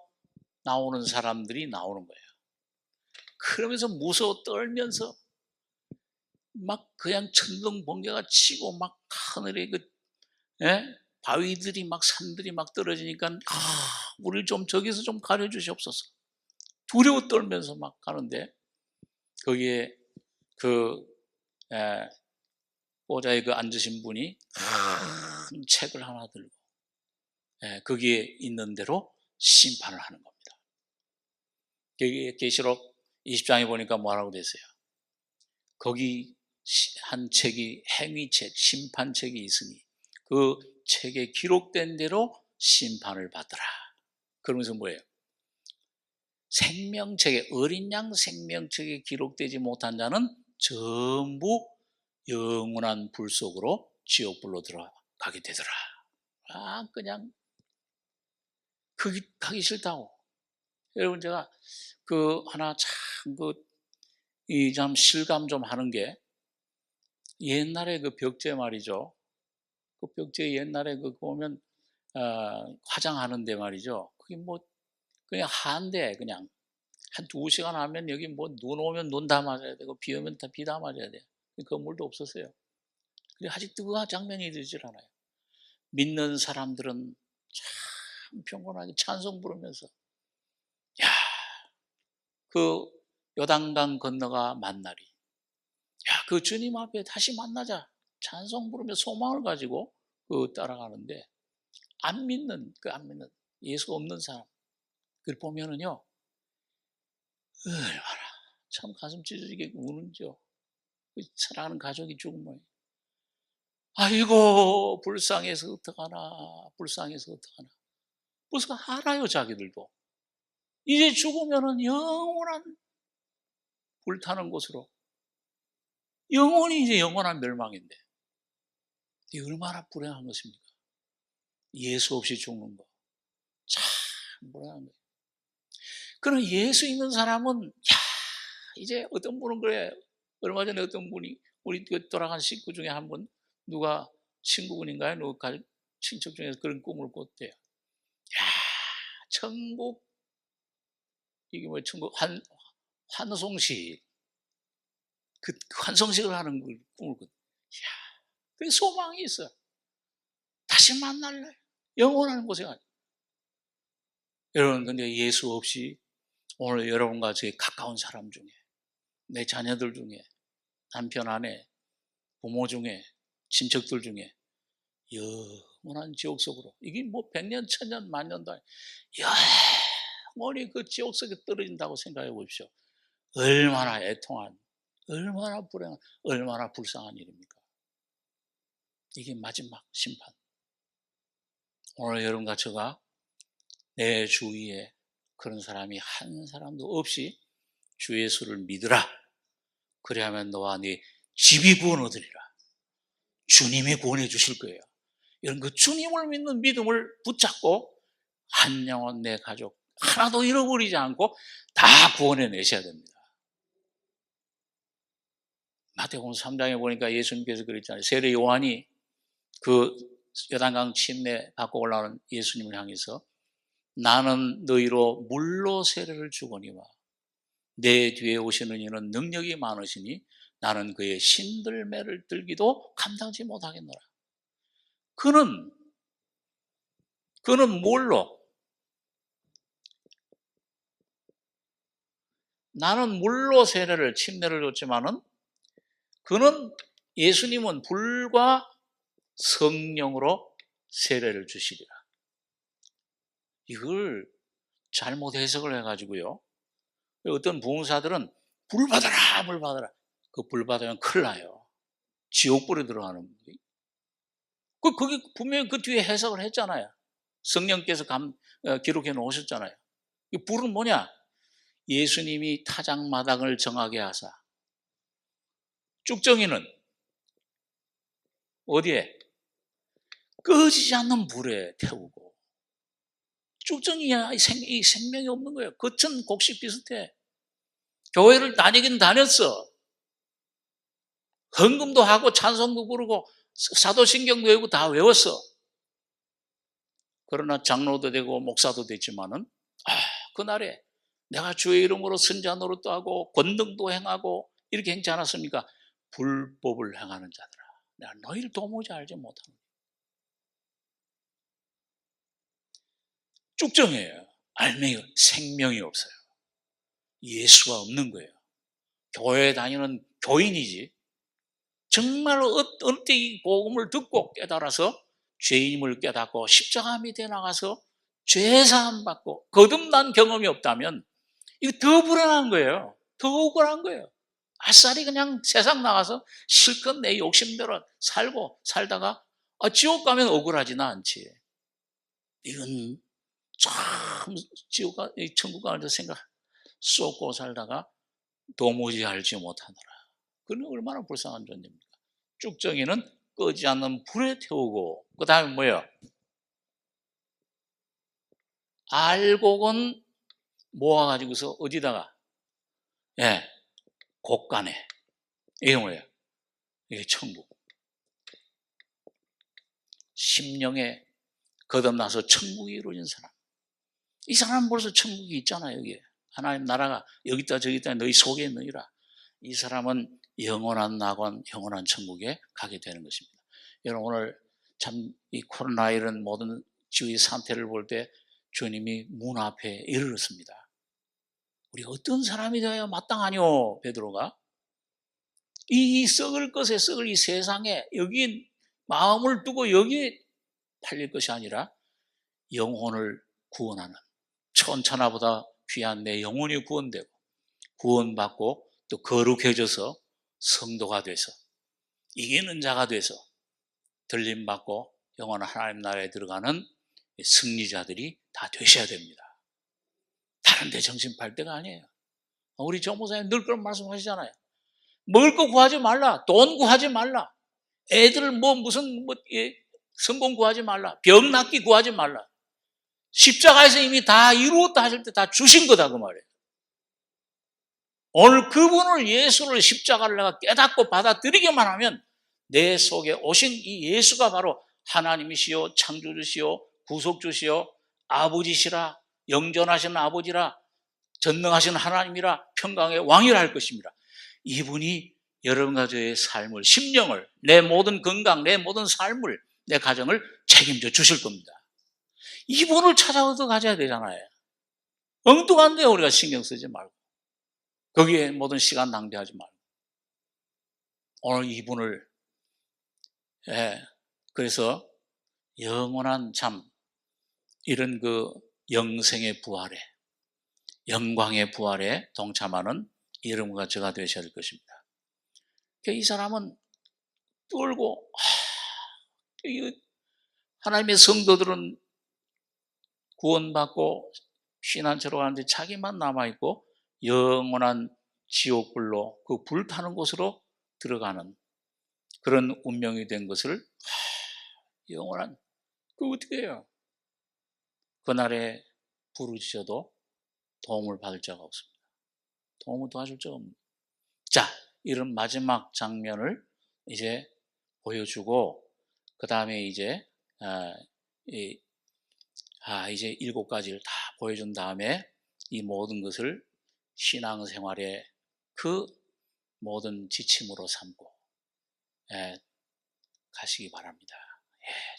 나오는 사람들이 나오는 거예요. 그러면서 무서워 떨면서 막 그냥 천둥 번개가 치고 막 하늘에 그 바위들이 막 산들이 막 떨어지니까 우리를 좀 저기서 좀 가려주시옵소서. 두려워 떨면서 막 가는데 거기에 그 보좌에 그 앉으신 분이 큰 책을 하나 들고 거기에 있는 대로 심판을 하는 겁니다. 여기 계시록 20장에 보니까 뭐라고 됐어요? 거기 한 책이 행위책, 심판책이 있으니 그 책에 기록된 대로 심판을 받더라. 그러면서 뭐예요? 생명책에, 어린 양 생명책에 기록되지 못한 자는 전부 영원한 불 속으로 지옥불로 들어가게 되더라. 그냥 거기 가기 싫다고. 여러분, 제가 그 하나 참 이 참 실감 좀 하는 게 옛날에 그 벽제 말이죠. 그 벽제 옛날에 그 보면 화장하는데 말이죠. 그게 뭐 그냥 한데 그냥 한 2시간 하면 여기 뭐 눈 오면 눈 다 맞아야 되고 비 오면 비 다 맞아야 돼요. 건물도 없었어요. 근데 아직도 그 장면이 되질 않아요. 믿는 사람들은 참 평온하게 찬송 부르면서 그 요단강 건너가 만날이 그 주님 앞에 다시 만나자 찬송 부르며 소망을 가지고 따라가는데 안 믿는 예수 없는 사람 그걸 보면은요 얼마나 참 가슴 찢어지게 우는죠. 사랑하는 가족이 죽으면 아이고 불쌍해서 어떡하나 불쌍해서 어떡하나. 벌써 알아요 자기들도. 이제 죽으면은 영원한 불타는 곳으로 영원히 이제 영원한 멸망인데 이 얼마나 불행한 것입니까? 예수 없이 죽는 거 참 불행한 거예요. 그럼 예수 있는 사람은 이제 어떤 분은 그래. 얼마 전에 어떤 분이 우리 돌아간 식구 중에 한 분 누가 친구분인가요? 누가 친척 중에서 그런 꿈을 꿨대요. 천국 이게 뭐 천국 환송식 그 환송식을 하는 꿈을 꿨대요. 그 소망이 있어요. 다시 만날래. 영원한 곳에 가요. 여러분 근데 예수 없이 오늘 여러분과 저희 가까운 사람 중에 내 자녀들 중에 남편 아내 부모 중에 친척들 중에 영원한 지옥 속으로 이게 뭐 100년 1000년 만년도 아니고 영원히 그 지옥 속에 떨어진다고 생각해 보십시오. 얼마나 애통한 얼마나 불행한 얼마나 불쌍한 일입니까? 이게 마지막 심판. 오늘 여러분과 제가 내 주위에 그런 사람이 한 사람도 없이 주 예수를 믿으라. 그래야만 너와 네 집이 구원 얻으리라. 주님이 구원해 주실 거예요. 이런 그 주님을 믿는 믿음을 붙잡고 한 영혼 내 가족 하나도 잃어버리지 않고 다 구원해 내셔야 됩니다. 마태복음 3장에 보니까 예수님께서 그랬잖아요. 세례 요한이 그 요단강 침례 받고 올라오는 예수님을 향해서 나는 너희로 물로 세례를 주거니와 내 뒤에 오시는 이는 능력이 많으시니 나는 그의 신들매를 들기도 감당치 못하겠노라. 그는 뭘로? 나는 물로 세례를 침례를 줬지만은 그는 예수님은 불과 성령으로 세례를 주시리라. 이걸 잘못 해석을 해가지고요. 어떤 부흥사들은 불 받아라, 불 받아라. 그 불 받으면 큰일 나요. 지옥불에 들어가는 분이. 그게 분명히 그 뒤에 해석을 했잖아요. 성령께서 기록해 놓으셨잖아요. 이 불은 뭐냐? 예수님이 타작마당을 정하게 하사 쭉정이는 어디에? 꺼지지 않는 불에 태우고 쭉정이야 이 생명이 없는 거예요. 겉은 곡식 비슷해. 교회를 다니긴 다녔어. 헌금도 하고 찬송도 부르고 사도신경도 외우고 다 외웠어. 그러나 장로도 되고 목사도 됐지만은 그날에 내가 주의 이름으로 선자 노릇도 하고 권능도 행하고 이렇게 행치 않았습니까? 불법을 행하는 자들아, 내가 너희를 도무지 알지 못하는. 쭉정이에요. 알맹이, 생명이 없어요. 예수가 없는 거예요. 교회 다니는 교인이지. 정말로 어느 때 이 복음을 듣고 깨달아서 죄인임을 깨닫고 십자가 밑에 나가서 죄사함 받고 거듭난 경험이 없다면 이거 더 불안한 거예요. 더 억울한 거예요. 아싸리 그냥 세상 나가서 실컷 내 욕심대로 살고 살다가 지옥 가면 억울하지는 않지. 이건 참 지옥 가 천국 가는 생각 쏟고 살다가 도무지 알지 못하더라. 그는 얼마나 불쌍한 존재입니까? 쭉정이는 끄지 않는 불에 태우고, 그 다음에 뭐예요? 알곡은 모아가지고서 어디다가? 곳간에. 이게 뭐예요? 이게 천국. 심령에 거듭나서 천국이 이루어진 사람. 이 사람은 벌써 천국이 있잖아요, 여기에. 하나님 나라가 여기 있다 저기 있다 너희 속에 있느니라. 이 사람은 영원한 낙원, 영원한 천국에 가게 되는 것입니다. 여러분 오늘 참 이 코로나 이런 모든 주위 상태를 볼 때 주님이 문 앞에 이르렀습니다. 우리 어떤 사람이 되어야 마땅하뇨, 베드로가? 이 썩을 것에 썩을 이 세상에 여기 마음을 두고 여기에 팔릴 것이 아니라 영혼을 구원하는 천천하보다 귀한 내 영혼이 구원되고 구원받고 또 거룩해져서 성도가 돼서 이기는 자가 돼서 들림받고 영원한 하나님 나라에 들어가는 승리자들이 다 되셔야 됩니다. 다른 데 정신 팔 때가 아니에요. 우리 정목사님 늘 그런 말씀하시잖아요. 먹을 거 구하지 말라. 돈 구하지 말라. 애들 무슨 성공 구하지 말라. 병 낫기 구하지 말라. 십자가에서 이미 다 이루었다 하실 때 다 주신 거다 그 말이에요. 오늘 그분을 예수를 십자가를 내가 깨닫고 받아들이기만 하면 내 속에 오신 이 예수가 바로 하나님이시요 창조주시요 구속주시요 아버지시라 영전하신 아버지라 전능하신 하나님이라 평강의 왕이라 할 것입니다. 이분이 여러분과 저의 삶을 심령을 내 모든 건강 내 모든 삶을 내 가정을 책임져 주실 겁니다. 이분을 찾아서 가져야 되잖아요. 엉뚱한 데 우리가 신경 쓰지 말고 거기에 모든 시간 낭비하지 말고 오늘 이분을 그래서 영원한 참 이런 그 영생의 부활에 영광의 부활에 동참하는 여러분과 저가 되셔야 될 것입니다. 이 사람은 떨고 하나님의 성도들은 구원받고 피난처로 가는데 자기만 남아있고 영원한 지옥불로 그 불타는 곳으로 들어가는 그런 운명이 된 것을 영원한 그 어떻게 해요? 그날에 부르짖어도 도움을 받을 자가 없습니다. 도움을 도와줄 자가 없습니다. 자, 이런 마지막 장면을 이제 보여주고 그 다음에 이제 이제 7가지를 다 보여준 다음에 이 모든 것을 신앙생활의 그 모든 지침으로 삼고 가시기 바랍니다.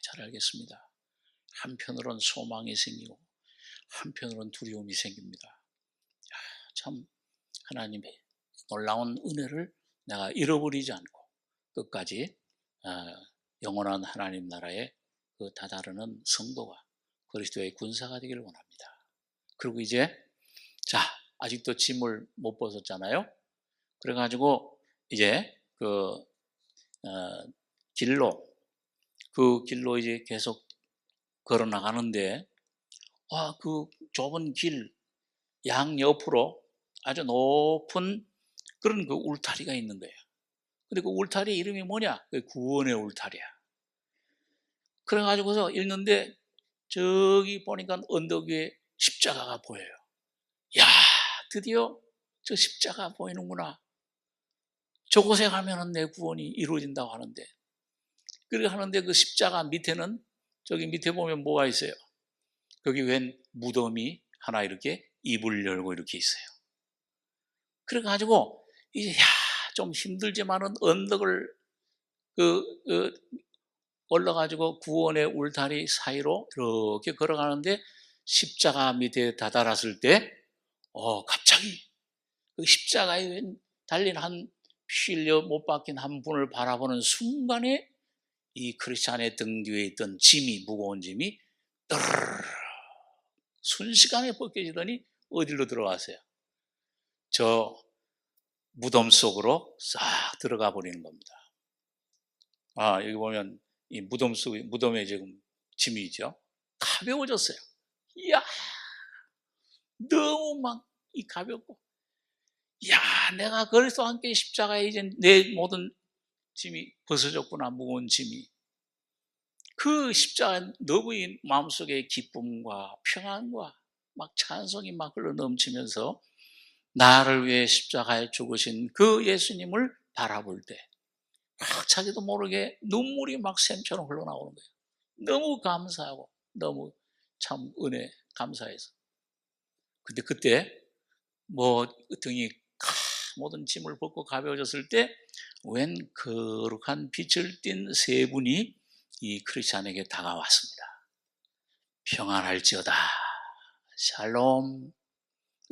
잘 알겠습니다. 한편으로는 소망이 생기고 한편으로는 두려움이 생깁니다. 참 하나님의 놀라운 은혜를 내가 잃어버리지 않고 끝까지 영원한 하나님 나라에 그 다다르는 성도가 그리스도의 군사가 되기를 원합니다. 그리고 이제 아직도 짐을 못 벗었잖아요. 그래가지고 이제 그 길로 이제 계속 걸어 나가는데 그 좁은 길 양옆으로 아주 높은 그런 그 울타리가 있는 거예요. 근데 그 울타리 이름이 뭐냐? 그 구원의 울타리야. 그래가지고서 읽는데 저기 보니까 언덕 위에 십자가가 보여요. 야, 드디어 저 십자가 보이는구나. 저곳에 가면은 내 구원이 이루어진다고 하는데, 그렇게 하는데 그 십자가 밑에는, 저기 밑에 보면 뭐가 있어요? 거기 웬 무덤이 하나 이렇게 입을 열고 이렇게 있어요. 그래가지고 이제 좀 힘들지만은 언덕을 올라가지고 구원의 울타리 사이로 이렇게 걸어가는데, 십자가 밑에 다다랐을 때 갑자기 그 십자가에 달린 한 실려 못 박힌 한 분을 바라보는 순간에 이 크리스찬의 등 뒤에 있던 짐이, 무거운 짐이 떠르르 순식간에 벗겨지더니 어디로 들어갔어요? 저 무덤 속으로 싹 들어가 버리는 겁니다. 여기 보면 이 무덤 속에, 무덤에 지금 짐이 있죠. 가벼워졌어요. 이야, 너무 막 이 가볍고, 야, 내가 그리스도 함께 십자가에 이제 내 모든 짐이 벗어졌구나, 무거운 짐이. 그 십자가 너무 이 마음속에 기쁨과 평안과 막 찬송이 막 흘러 넘치면서 나를 위해 십자가에 죽으신 그 예수님을 바라볼 때 자기도 모르게 눈물이 막 샘처럼 흘러나오는 거예요. 너무 감사하고 너무 참 은혜 감사해서. 근데 그때 등이 모든 짐을 벗고 가벼워졌을 때 웬 거룩한 빛을 띤 세 분이 이 크리스찬에게 다가왔습니다. 평안할지어다. 샬롬.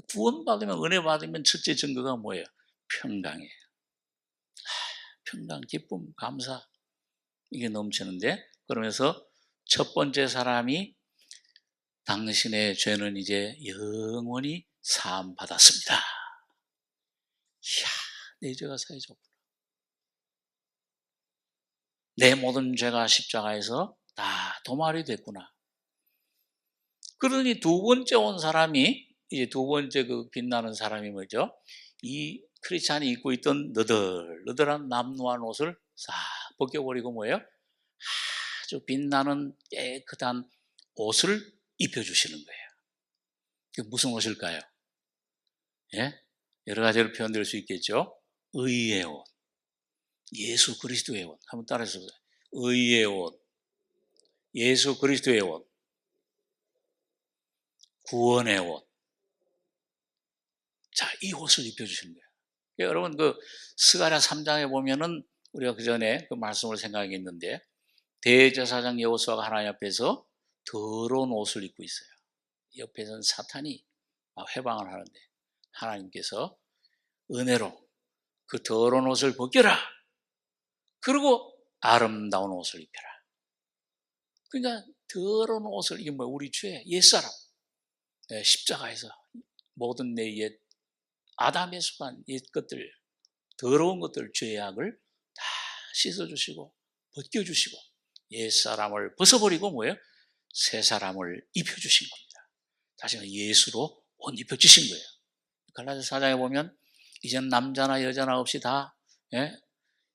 구원받으면, 은혜 받으면 첫째 증거가 뭐예요? 평강이에요. 평강, 기쁨, 감사, 이게 넘치는데, 그러면서 첫 번째 사람이 당신의 죄는 이제 영원히 사함 받았습니다. 이야, 내 죄가 사해졌구나. 내 모든 죄가 십자가에서 다 도말이 됐구나. 그러니 두 번째 온 사람이, 이제 두 번째 그 빛나는 사람이 뭐죠? 이 크리스찬이 입고 있던 너덜너덜한 남루한 옷을 싹 벗겨버리고 뭐예요? 아주 빛나는 깨끗한 옷을 입혀주시는 거예요. 그게 무슨 옷일까요? 예? 여러 가지로 표현될 수 있겠죠. 의의 옷, 예수 그리스도의 옷. 한번 따라해서 보세요. 의의 옷, 예수 그리스도의 옷, 구원의 옷. 자, 이 옷을 입혀주시는 거예요. 여러분, 그 스가랴 3장에 보면은 우리가 그 전에 그 말씀을 생각했는데, 대제사장 여호수아가 하나님 앞에서 더러운 옷을 입고 있어요. 옆에서는 사탄이 막 회방을 하는데, 하나님께서 은혜로 그 더러운 옷을 벗겨라. 그리고 아름다운 옷을 입혀라. 그러니까 더러운 옷을, 이게 뭐 우리 죄, 옛사람, 십자가에서 모든 내 옛 아담에 속한 옛 것들, 더러운 것들, 죄악을 다 씻어주시고 벗겨주시고 옛사람을 벗어버리고 뭐예요? 새 사람을 입혀주신 겁니다. 다시 예수로 옷 입혀주신 거예요. 갈라디아 4장에 보면 이제는 남자나 여자나 없이 다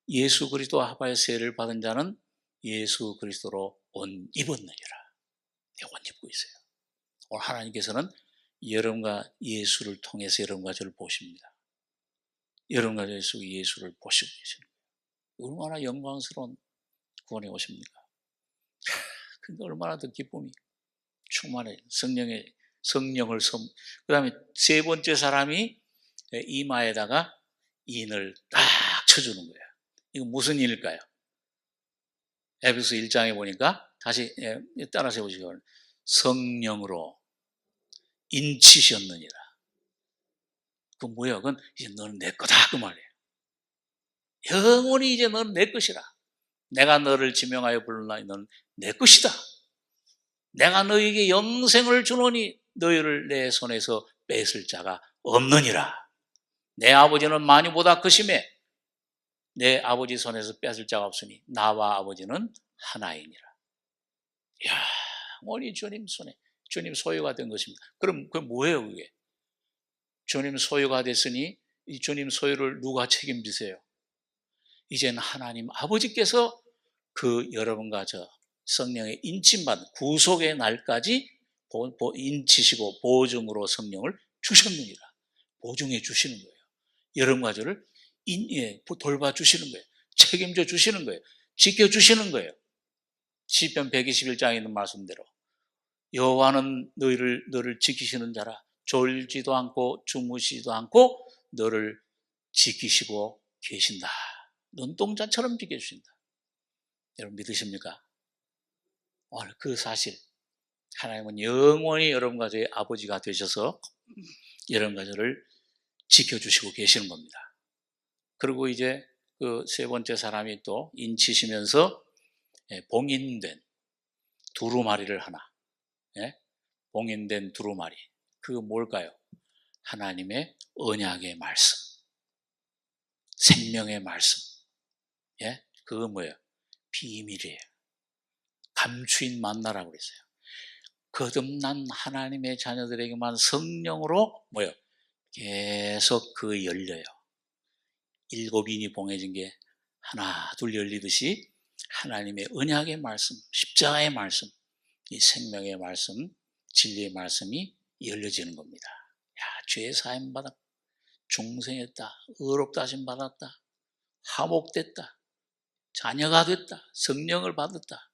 예수 그리스도와 합하여 세례를 받은 자는 예수 그리스도로 옷 입었느니라. 옷 입고 있어요. 오늘 하나님께서는 여러분과 예수를 통해서 여러분과 저를 보십니다. 여러분과 예수를 보시고 계시는 거예요. 얼마나 영광스러운 구원에 오십니까? 그러니까 얼마나 더 기쁨이 충만해. 성령을 그 다음에 세 번째 사람이 이마에다가 인을 딱 쳐주는 거예요. 이거 무슨 인일까요? 에베소 1장에 보니까 다시 따라서 해보시기 성령으로 인치셨느니라. 그 뭐야? 그건 이제 너는 내 거다 그 말이에요. 영원히 이제 너는 내 것이라. 내가 너를 지명하여 부르나니 너는 내 것이다. 내가 너에게 영생을 주노니 너희를 내 손에서 뺏을 자가 없느니라. 내 아버지는 많이보다 크심에 내 아버지 손에서 뺏을 자가 없으니 나와 아버지는 하나이니라. 이야, 영원히 주님 손에, 주님 소유가 된 것입니다. 그럼 그게 뭐예요 그게? 주님 소유가 됐으니 이 주님 소유를 누가 책임지세요? 이제는 하나님 아버지께서 그 여러분과 저 성령의 인침받은 구속의 날까지 인치시고 보증으로 성령을 주셨느니라. 보증해 주시는 거예요. 여러 가지를 돌봐주시는 거예요. 책임져 주시는 거예요. 지켜주시는 거예요. 시편 121장에 있는 말씀대로 여호와는 너를 지키시는 자라. 졸지도 않고 주무시지도 않고 너를 지키시고 계신다. 눈동자처럼 지켜주신다. 여러분 믿으십니까? 오늘 그 사실, 하나님은 영원히 여러분 가족의 아버지가 되셔서 여러분 가족을 지켜주시고 계시는 겁니다. 그리고 이제 그 세 번째 사람이 또 인치시면서 봉인된 두루마리를 하나, 봉인된 두루마리, 그거 뭘까요? 하나님의 언약의 말씀, 생명의 말씀. 그거 뭐예요? 비밀이에요. 감추인 만나라고 그랬어요. 거듭난 하나님의 자녀들에게만 성령으로 뭐예요? 계속 그 열려요. 7인이 봉해진 게 하나 둘 열리듯이 하나님의 언약의 말씀, 십자가의 말씀, 이 생명의 말씀, 진리의 말씀이 열려지는 겁니다. 야, 죄 사함 받았다, 중생했다, 의롭다 하심 받았다, 화목됐다, 자녀가 됐다, 성령을 받았다,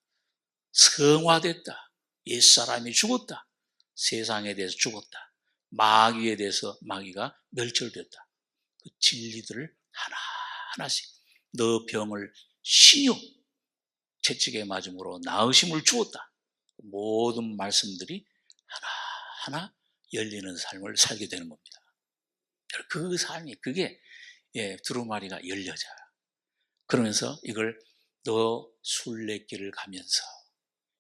성화됐다, 옛사람이 죽었다, 세상에 대해서 죽었다, 마귀에 대해서 마귀가 멸절됐다. 그 진리들을 하나하나씩 너 병을 신유 채찍에 맞음으로 나으심을 주었다. 모든 말씀들이 하나하나 열리는 삶을 살게 되는 겁니다. 그 삶이, 그게 두루마리가 열려져요. 그러면서 이걸 너 순례길을 가면서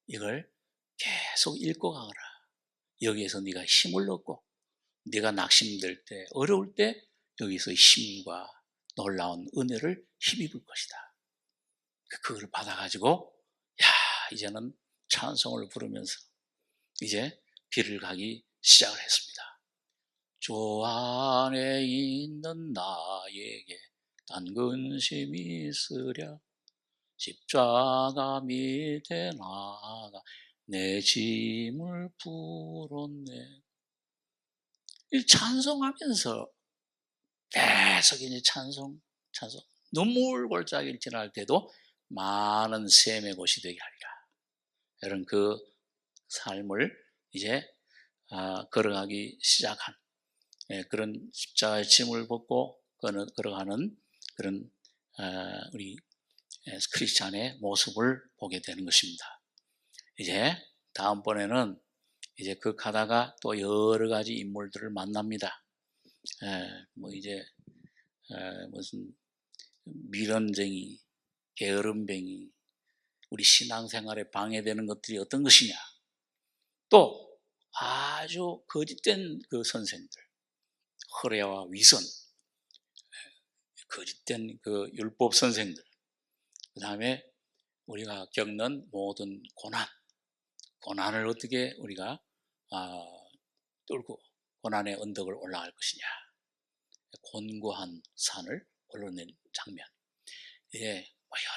이걸 계속 읽고 가거라. 여기에서 네가 힘을 얻고, 네가 낙심될 때, 어려울 때 여기서 힘과 놀라운 은혜를 힘입을 것이다. 그걸 받아가지고 이제는 찬송을 부르면서 이제 길을 가기 시작을 했습니다. 주 안에 있는 나에게 단 근심이 있으랴, 십자가 밑에 나가 내 짐을 풀었네. 이 찬송하면서 계속 이제 찬송 눈물 골짜기를 지날 때도 많은 샘의 곳이 되게 하리라. 여러분 그 삶을 이제 걸어가기 시작한 그런 십자가의 짐을 벗고 걸어가는 그런 우리 크리스찬의 모습을 보게 되는 것입니다. 이제 다음번에는 이제 그 가다가 또 여러 가지 인물들을 만납니다. 무슨 미련쟁이, 게으름뱅이, 우리 신앙생활에 방해되는 것들이 어떤 것이냐. 또 아주 거짓된 그 선생들, 허례와 위선, 거짓된 그 율법 선생들, 그 다음에 우리가 겪는 모든 고난을 어떻게 우리가 뚫고 고난의 언덕을 올라갈 것이냐. 곤고한 산을 올라낸 장면.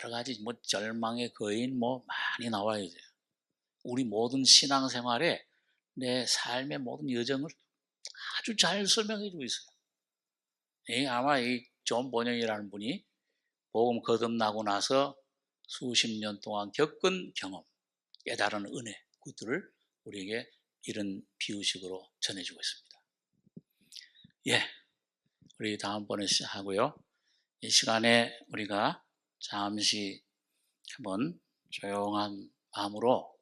여러 가지 절망의 거인 많이 나와야 돼요. 우리 모든 신앙생활에 내 삶의 모든 여정을 아주 잘 설명해 주고 있어요. 아마 이 존 번영이라는 분이 복음 거듭나고 나서 수십 년 동안 겪은 경험, 깨달은 은혜, 그것들을 우리에게 이런 비유식으로 전해주고 있습니다. 우리 다음번에 시작하고요. 이 시간에 우리가 잠시 한번 조용한 마음으로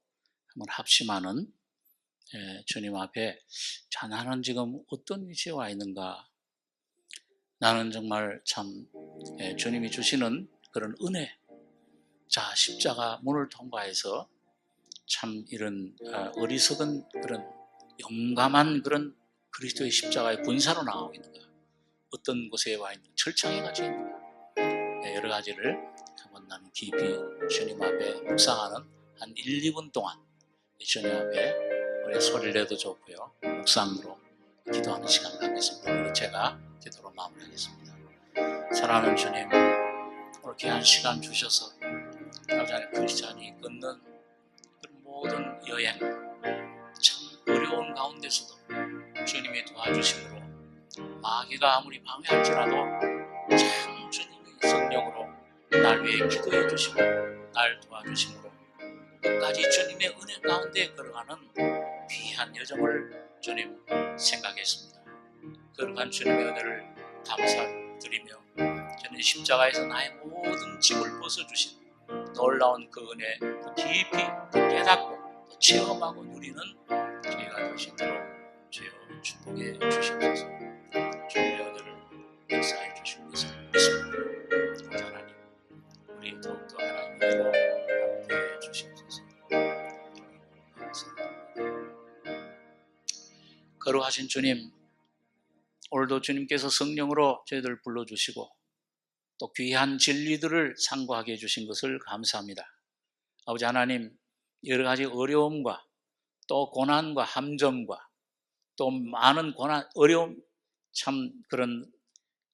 한번 합심하는 주님 앞에, 자, 나는 지금 어떤 위치에 와 있는가? 나는 정말 참 주님이 주시는 그런 은혜, 자, 십자가 문을 통과해서 참 이런 어리석은 그런 용감한 그런 그리스도의 십자가의 군사로 나가고 있는가? 어떤 곳에 와 있는가? 철창에 갇혀 있는가? 여러 가지를 한번 나는 깊이 주님 앞에 묵상하는 한 1, 2분 동안 주님 앞에 우리 소리를 내도 좋고요, 묵상으로 기도하는 시간을 갖겠습니다. 제가 기도로 마무리하겠습니다. 사랑하는 주님, 오늘 귀한 시간 주셔서 여전히 크리스찬이 걷는 그 모든 여행, 참 어려운 가운데서도 주님의 도와주심으로 마귀가 아무리 방해할지라도 참 주님이 성령으로 날 위해 기도해 주시고 날 도와주심으로 끝까지 주님의 은혜 가운데 걸어가는 귀한 여정을 주님 생각했습니다. 걸어간 주님의 은혜를 감사드리며 저는 십자가에서 나의 모든 짐을 벗어주신 놀라운 그 은혜 더 깊이 더 깨닫고 더 체험하고 누리는 저희가 될 수 있도록 주여 축복해 주시옵소서. 주님의 은혜를 역사해 주실 것을 믿습니다. 오직 하나님 우리 더욱더 하나님 은혜로 함께해 주시옵소서. 거룩하신 주님, 오늘도 주님께서 성령으로 저희들 불러주시고 또 귀한 진리들을 상고하게 해주신 것을 감사합니다. 아버지 하나님, 여러 가지 어려움과 또 고난과 함정과 또 많은 고난, 어려움, 참 그런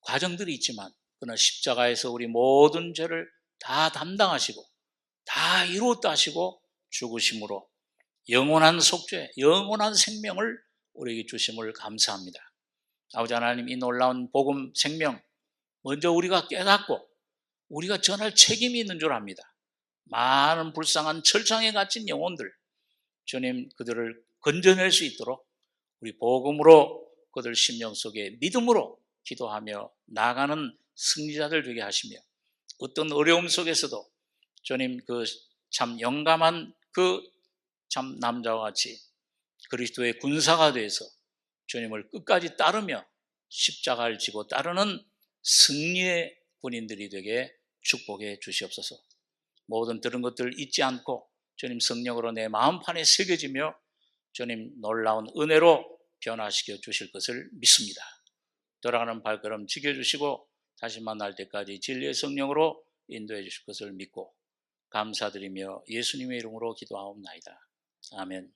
과정들이 있지만 그러나 십자가에서 우리 모든 죄를 다 담당하시고 다 이루었다 하시고 죽으심으로 영원한 속죄, 영원한 생명을 우리에게 주심을 감사합니다. 아버지 하나님, 이 놀라운 복음 생명 먼저 우리가 깨닫고 우리가 전할 책임이 있는 줄 압니다. 많은 불쌍한 철창에 갇힌 영혼들, 주님 그들을 건져낼 수 있도록 우리 복음으로 그들 심령 속에 믿음으로 기도하며 나아가는 승리자들 되게 하시며 어떤 어려움 속에서도 주님 그 참 용감한 그 참 남자와 같이 그리스도의 군사가 돼서 주님을 끝까지 따르며 십자가를 지고 따르는 승리의 군인들이 되게 축복해 주시옵소서. 모든 들은 것들 잊지 않고 주님 성령으로 내 마음판에 새겨지며 주님 놀라운 은혜로 변화시켜 주실 것을 믿습니다. 돌아가는 발걸음 지켜주시고 다시 만날 때까지 진리의 성령으로 인도해 주실 것을 믿고 감사드리며 예수님의 이름으로 기도하옵나이다. 아멘.